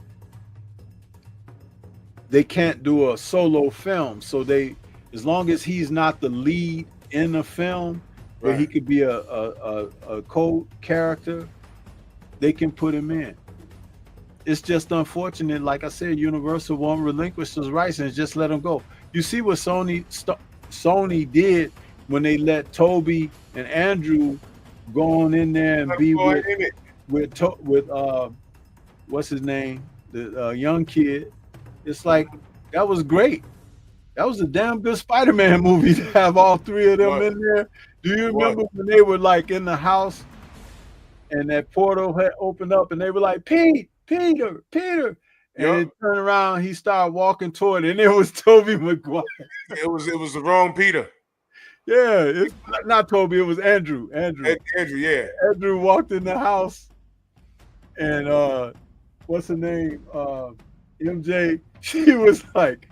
they can't do a solo film. So as long as he's not the lead in a film, where he could be a co-character, they can put him in. It's just unfortunate. Like I said, Universal won't relinquish those rights and just let them go. You see what Sony did when they let Toby and Andrew go on in there and be with what's his name, the young kid. It's like, that was great. That was a damn good Spider-Man movie to have all three of them in there. Do you remember when they were like in the house and that portal had opened up and they were like, Peter, and it turned around, he started walking toward it, and it was Tobey Maguire. It was the wrong Peter. Yeah, it's not Toby, it was Andrew. Andrew, yeah. Andrew walked in the house, and what's her name? MJ, she was like,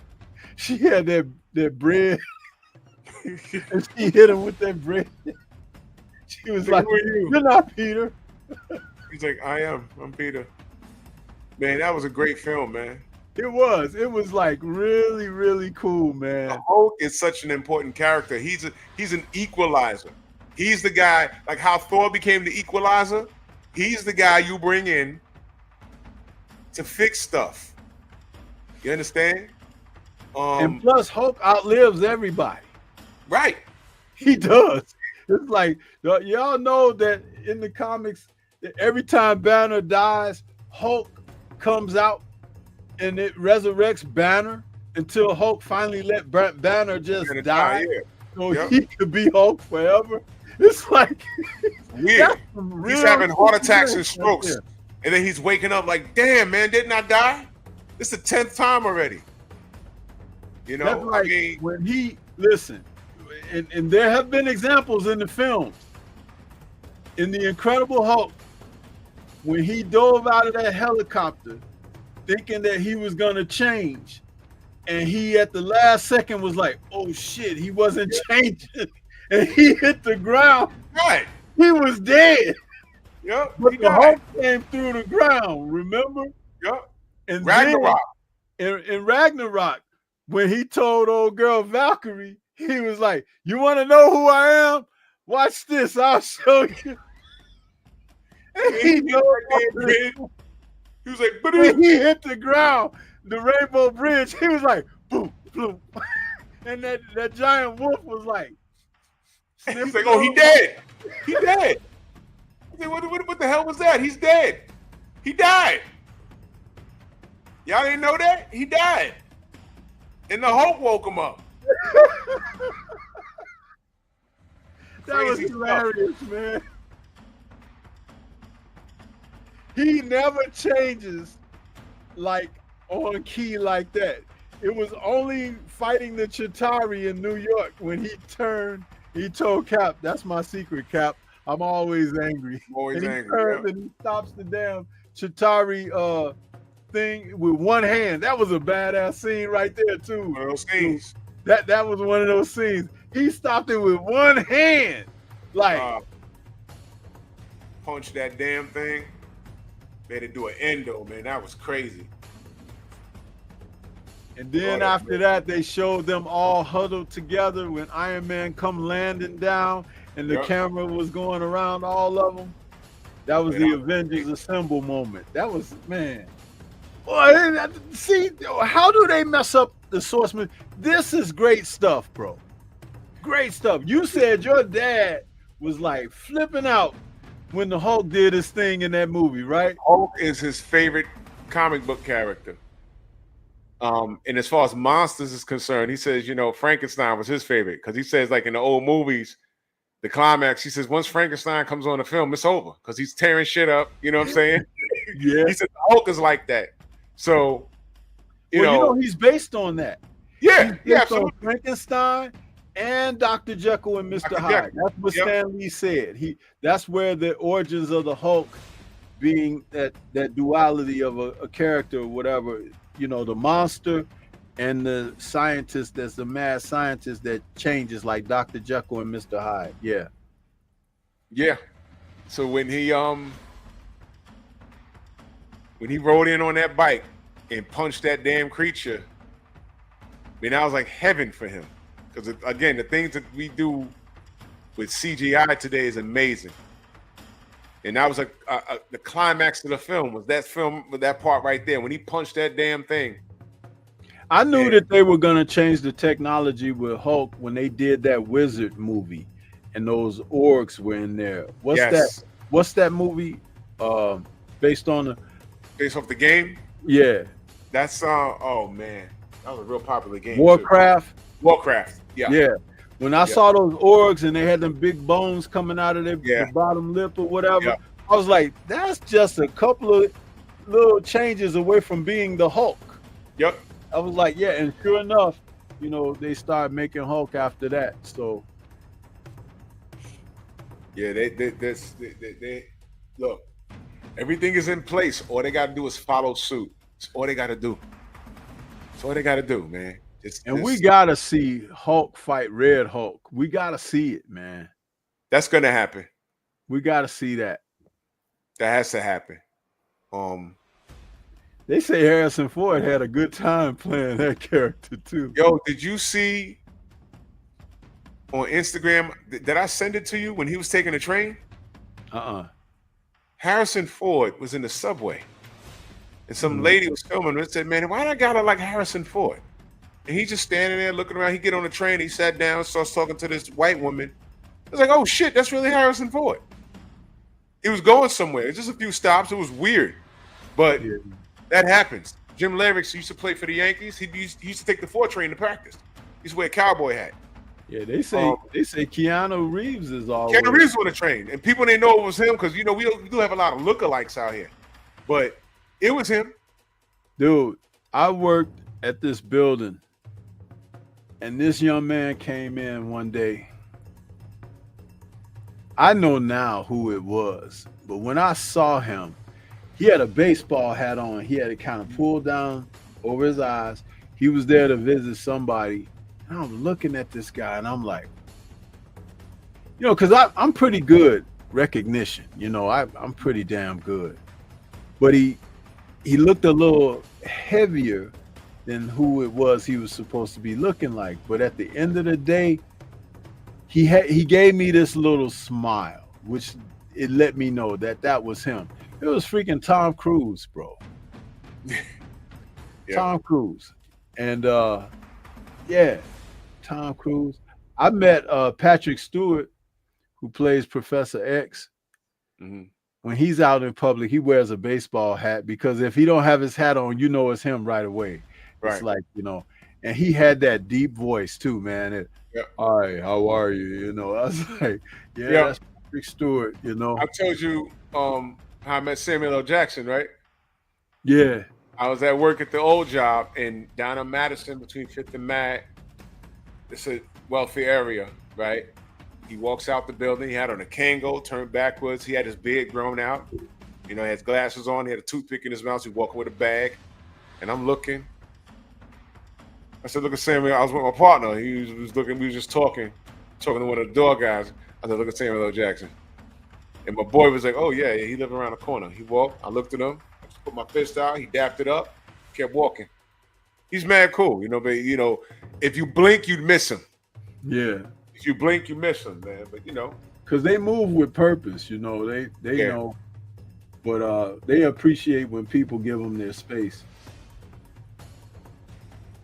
she had that bread, and she hit him with that bread. She was like, "You're not Peter." He's like, I'm Peter. Man, that was a great film, man. It was like really, really cool, man. The Hulk is such an important character. He's an equalizer. He's the guy, like how Thor became the equalizer. He's the guy you bring in to fix stuff. You understand? And plus, Hulk outlives everybody. Right. He does. It's like, y'all know that in the comics, every time Banner dies, Hulk comes out and it resurrects Banner until Hulk finally let Banner just die. So he could be Hulk forever. It's like weird. He's having heart attacks and strokes. And then he's waking up like, damn, man, didn't I die? This is the 10th time already. That's like, when he, listen, and there have been examples in the films. In The Incredible Hulk, when he dove out of that helicopter thinking that he was going to change, and he at the last second was like, oh shit, he wasn't changing, and he hit the ground. Right. He was dead. Yep. But the Hulk came through the ground, remember? Yep. And Ragnarok. In Ragnarok, when he told old girl Valkyrie, he was like, you want to know who I am? Watch this, I'll show you. And he was like, but when he hit the ground, the Rainbow Bridge, he was like, boom, boom. And that giant wolf was like, he's like, oh, he dead. He dead. I said, what the hell was that? He's dead. He died. Y'all didn't know that? He died. And the Hulk woke him up. That was hilarious, man. He never changes like on key like that. It was only fighting the Chitauri in New York when he told Cap, that's my secret, Cap. I'm always angry. Always and angry. Turns and he stops the damn Chitauri thing with one hand. That was a badass scene right there too. One of those scenes. That was one of those scenes. He stopped it with one hand. Like punch that damn thing. Made it do an endo, man. That was crazy. And then after that, they showed them all huddled together when Iron Man come landing down and the camera was going around all of them. That was the Avengers Assemble moment. That was, man. Boy, see, how do they mess up the source material? This is great stuff, bro. Great stuff. You said your dad was like flipping out when the Hulk did his thing in that movie, right? Hulk is his favorite comic book character. And as far as monsters is concerned, he says, you know, Frankenstein was his favorite because he says, like in the old movies, the climax, he says, once Frankenstein comes on the film, it's over because he's tearing shit up. You know what I'm saying? Yeah. He said Hulk is like that. So, you know, he's based on that. Yeah, yeah, on Frankenstein and Dr. Jekyll and Mr. Hyde. That's what Stan Lee said. That's where the origins of the Hulk being that duality of a character or whatever, you know, the monster and the scientist that's the mad scientist that changes like Dr. Jekyll and Mr. Hyde. Yeah. Yeah. So when he rode in on that bike and punched that damn creature, I mean, that was like heaven for him. Because again, the things that we do with CGI today is amazing. And that was the climax of the film was that part right there when he punched that damn thing. I knew that they were gonna change the technology with Hulk when they did that Wizard movie, and those orcs were in there. What's that movie? Based off the game? Yeah. That's oh man, that was a real popular game. Warcraft. Too. Warcraft. Yeah. Yeah. When I saw those orgs and they had them big bones coming out of their bottom lip or whatever, I was like, that's just a couple of little changes away from being the Hulk. Yep. I was like, yeah, and sure enough, you know, they started making Hulk after that. So yeah, they look, everything is in place. All they gotta do is follow suit. That's all they gotta do. That's all they gotta do, man. We gotta see Hulk fight Red Hulk. We gotta see it, man. That's gonna happen. We gotta see that. That has to happen. They say Harrison Ford had a good time playing that character too. Yo, did you see on Instagram? Did I send it to you when he was taking the train? Harrison Ford was in the subway, and some lady was filming and said, "Man, why I gotta like Harrison Ford?" And he's just standing there looking around. He get on the train. He sat down, starts talking to this white woman. It's like, oh shit, that's really Harrison Ford. He was going somewhere. It's just a few stops. It was weird, but that happens. Jim Larix used to play for the Yankees. He used to take the 4 train to practice. He used to wear a cowboy hat. Yeah, they say Keanu Reeves is all. Keanu Reeves on the train, and people didn't know it was him because you know we do have a lot of lookalikes out here, but it was him. Dude, I worked at this building. And this young man came in one day. I know now who it was, but when I saw him, he had a baseball hat on. He had it kind of pulled down over his eyes. He was there to visit somebody. And I'm looking at this guy and I'm like, you know, because I'm pretty good recognition. You know, I'm pretty damn good. But he looked a little heavier than who it was he was supposed to be looking like. But at the end of the day, he gave me this little smile, which it let me know that was him. It was freaking Tom Cruise, bro. Tom Cruise. And Tom Cruise. I met Patrick Stewart, who plays Professor X. When he's out in public, he wears a baseball hat because if he don't have his hat on, you know it's him right away. Right. It's like, you know, and he had that deep voice too, man. Hi, how are you? You know, I was like, that's Patrick Stewart, you know. I told you how I met Samuel L. Jackson, right? Yeah. I was at work at the old job in down in Madison between 5th and Mad. It's a wealthy area, right? He walks out the building. He had on a Kango, turned backwards. He had his beard grown out. You know, he has glasses on. He had a toothpick in his mouth. He was walking with a bag. And I'm looking. I said, look at Samuel. I was with my partner. He was looking. We was just talking to one of the door guys. I said, look at Samuel L. Jackson. And my boy was like, oh, yeah, he lived around the corner. He walked. I looked at him. I just put my fist out. He dapped it up. Kept walking. He's mad cool, you know. But you know, if you blink, you'd miss him. Yeah. If you blink, you miss him, man. But you know, because they move with purpose, you know. They know, but they appreciate when people give them their space.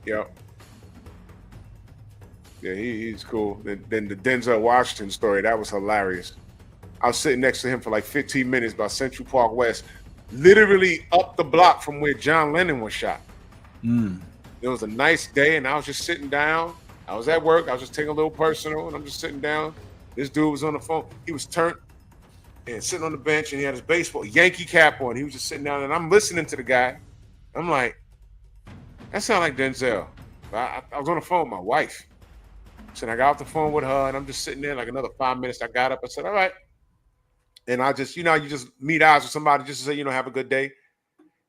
Yeah. Yeah, he's cool. Then the Denzel Washington story, that was hilarious. I was sitting next to him for like 15 minutes by Central Park West, literally up the block from where John Lennon was shot. It was a nice day, and I was just sitting down. I was at work. I was just taking a little personal, and I'm just sitting down. This dude was on the phone. He was turned and sitting on the bench, and he had his baseball Yankee cap on. He was just sitting down, and I'm listening to the guy. I'm like, that sounds like Denzel. I was on the phone with my wife. So I got off the phone with her, and I'm just sitting there like another 5 minutes. I got up. I said, all right. And I just, you know, you just meet eyes with somebody just to say, you know, have a good day.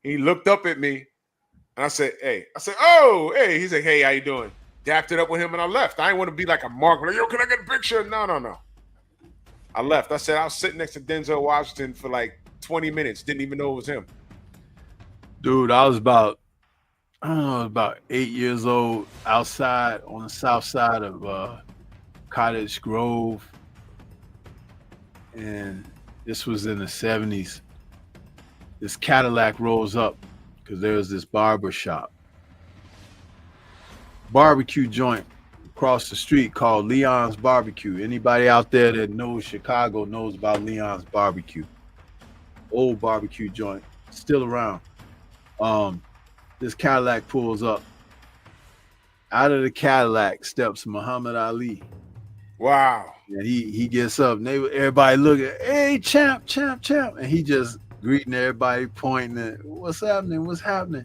He looked up at me, and I said, hey. I said, oh, hey. He's like, hey, how you doing? Dapped it up with him, and I left. I didn't want to be like a mark. Like, yo, can I get a picture? No. I left. I said, I was sitting next to Denzel Washington for like 20 minutes. Didn't even know it was him. Dude, I was about 8 years old, outside on the south side of Cottage Grove. And this was in the 70s. This Cadillac rolls up because there was this barber shop. Barbecue joint across the street called Leon's Barbecue. Anybody out there that knows Chicago knows about Leon's Barbecue. Old barbecue joint, still around. This Cadillac pulls up. Out of the Cadillac steps Muhammad Ali. Wow. And he gets up, and everybody looking, hey, champ. And he just greeting everybody, pointing at, what's happening?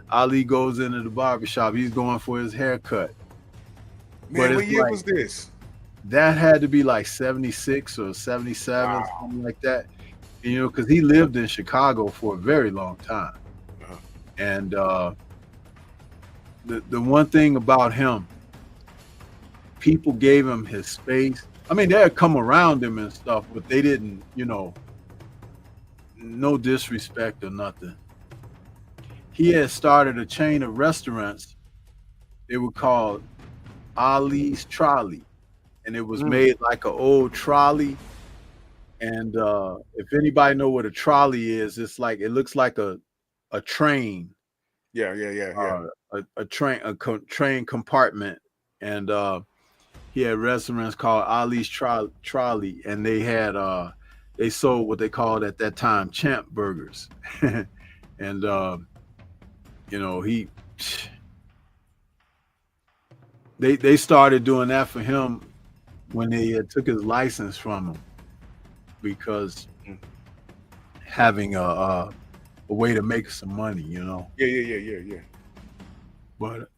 Ali goes into the barbershop. He's going for his haircut. Man, what year was this? That had to be like 76 or 77, something like that. You know, because he lived in Chicago for a very long time. And the one thing about him, people gave him his space. I mean, they'd come around him and stuff, but they didn't, you know, no disrespect or nothing. He had started a chain of restaurants. They were called Ali's Trolley, and it was made like an old trolley. And if anybody know what a trolley is, it's like, it looks like a train. Yeah. A train compartment. And he had restaurants called Ali's Trolley, and they had they sold what they called at that time champ burgers. And you know, they started doing that for him when they took his license from him, because having a way to make some money, you know. Yeah. But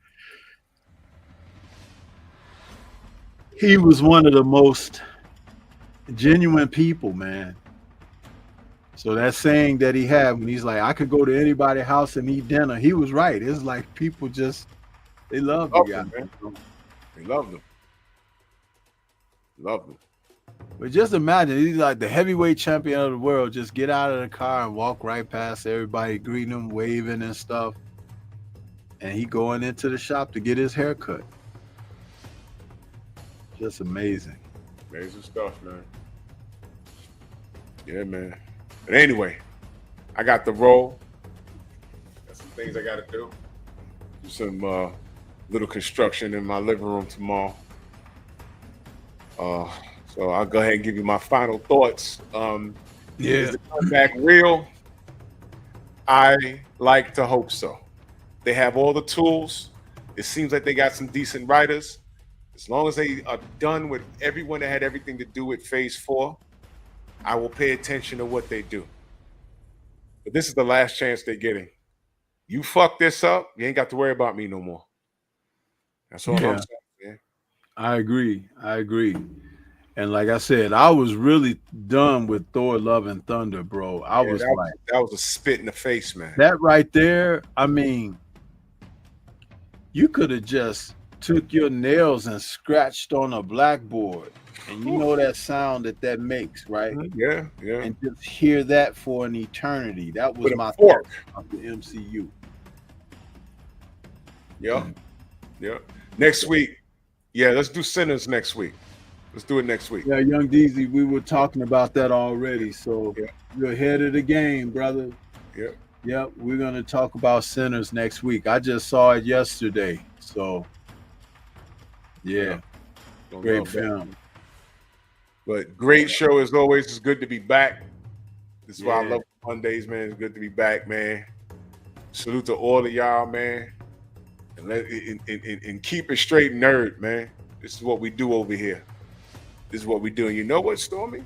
he was one of the most genuine people, man. So that saying that he had when he's like, I could go to anybody's house and eat dinner, he was right. It's like people just, they love the guy. Man. They loved him. But just imagine, he's like the heavyweight champion of the world. Just get out of the car and walk right past everybody, greeting him, waving and stuff. And he going into the shop to get his hair cut. Just amazing. Amazing stuff, man. Yeah, man. But anyway, I got the roll. Got some things I got to do. Do some little construction in my living room tomorrow. So I'll go ahead and give you my final thoughts. Is the comeback real? I like to hope so. They have all the tools. It seems like they got some decent writers. As long as they are done with everyone that had everything to do with Phase 4, I will pay attention to what they do. But this is the last chance they're getting. You fuck this up, you ain't got to worry about me no more. That's all I'm saying, man. I agree. And like I said, I was really done with Thor: Love and Thunder, bro. That was a spit in the face, man. That right there, I mean, you could have just took your nails and scratched on a blackboard, and you know that sound that makes, right? Yeah. And just hear that for an eternity. That was my thought of the MCU. Yeah. Yeah. Next week. Yeah, let's do Sinners next week. Let's do it next week. Yeah, Young DZ, we were talking about that already. So Yeah. you're ahead of the game, brother. Yeah. Yep, we're going to talk about Sinners next week. I just saw it yesterday. So, yeah. Great film. But great show as always. It's good to be back. This is why I Yeah. love Mondays, man. It's good to be back, man. Salute to all of y'all, man. And keep it straight, nerd, man. This is what we do over here. This is what we do. And you know what, Stormy?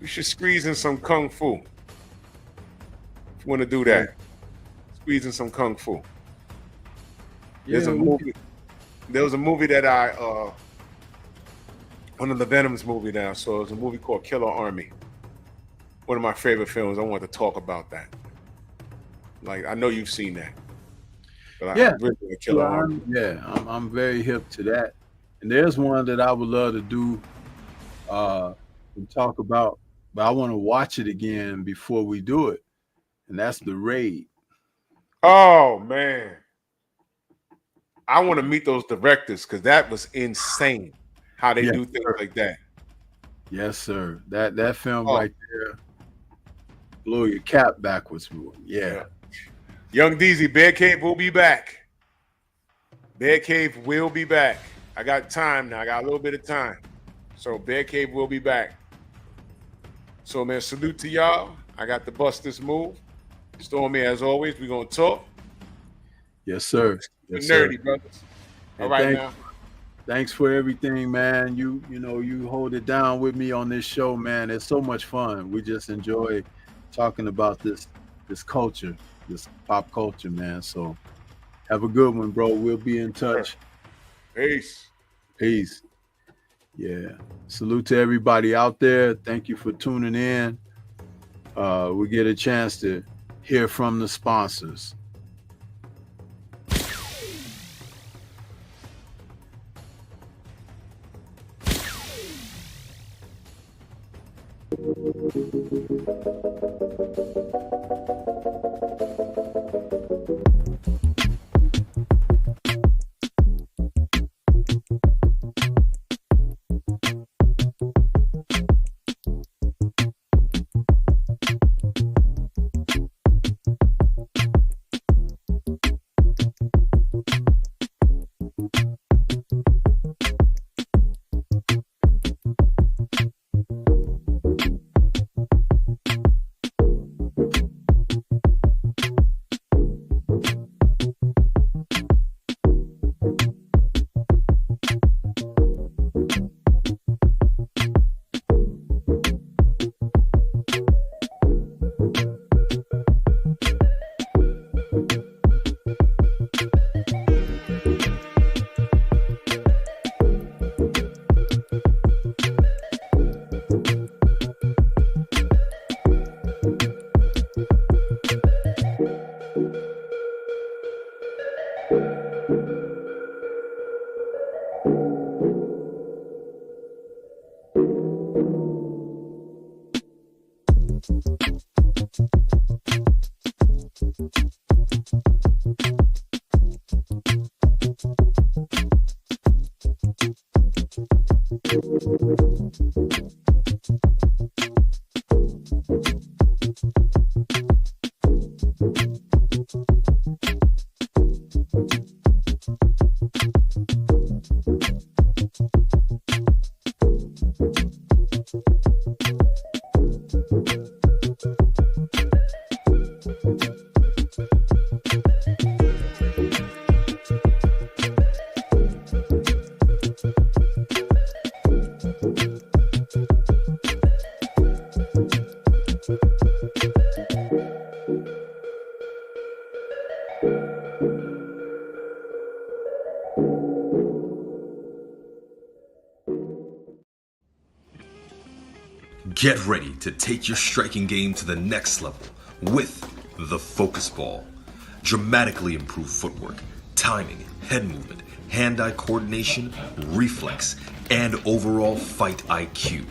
We should squeeze in some kung fu. If you want to do that, squeeze in some kung fu. There's a movie. There was a movie that one of the Venom's movie now. So it was a movie called Killer Army. One of my favorite films. I want to talk about that. Like, I know you've seen that. But I really want to Killer Army. Yeah, I'm very hip to that. And there's one that I would love to do and talk about, but I want to watch it again before we do it. And that's The Raid. Oh, man. I want to meet those directors because that was insane how they do things like that. Yes, sir. That film right there, blow your cap backwards. Yeah. Young DZ, Bear Cave will be back. Bear Cave will be back. I got time now. I got a little bit of time. So Bear Cave will be back. So, man, salute to y'all. I got to bust this move. Stormy, as always, we're going to talk. Yes, sir. Yes, nerdy, sir. brothers. All right, now. Thanks for everything, man. You hold it down with me on this show, man. It's so much fun. We just enjoy talking about this culture, this pop culture, man. So have a good one, bro. We'll be in touch. Peace. Peace. Yeah. Salute to everybody out there. Thank you for tuning in. We get a chance to hear from the sponsors. Get ready to take your striking game to the next level with the Focus Ball. Dramatically improved footwork, timing, head movement, hand-eye coordination, reflex, and overall fight IQ.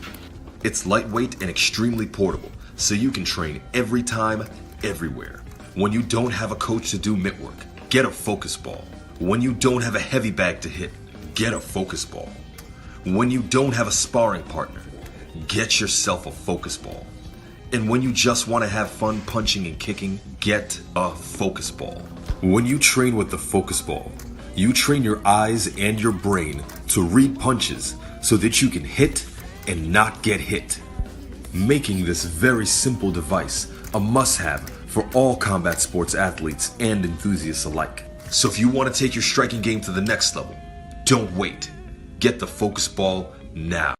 It's lightweight and extremely portable, so you can train every time, everywhere. When you don't have a coach to do mitt work, get a focus ball. When you don't have a heavy bag to hit, get a focus ball. When you don't have a sparring partner, get yourself a focus ball. And when you just want to have fun punching and kicking, get a focus ball. When you train with the focus ball, you train your eyes and your brain to read punches so that you can hit and not get hit, making this very simple device a must-have for all combat sports athletes and enthusiasts alike. So if you want to take your striking game to the next level, don't wait. Get the focus ball now.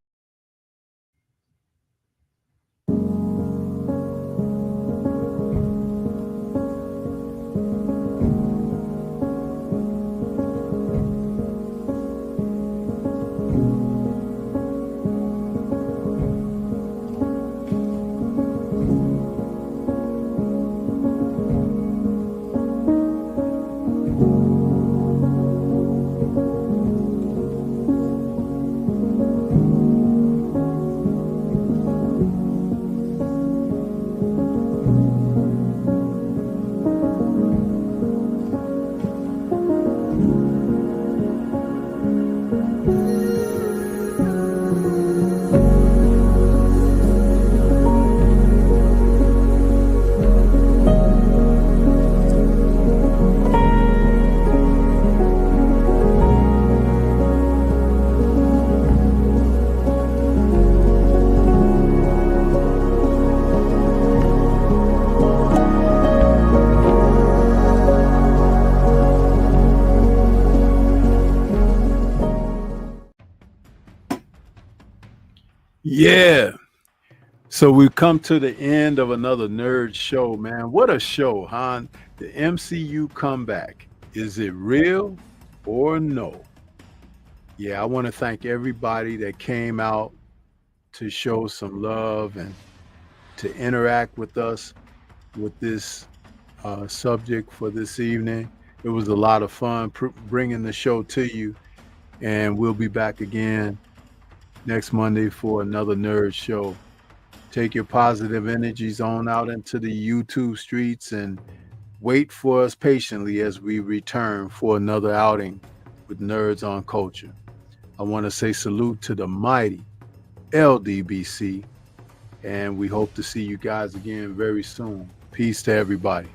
Yeah. So we've come to the end of another nerd show, man. What a show, huh? The MCU comeback. Is it real or no? Yeah, I want to thank everybody that came out to show some love and to interact with us with this subject for this evening. It was a lot of fun bringing the show to you, and we'll be back again next Monday for another nerd show. Take your positive energies on out into the YouTube streets and wait for us patiently as we return for another outing with Nerds on Culture. I want to say salute to the mighty LDBC, and we hope to see you guys again very soon. Peace to everybody.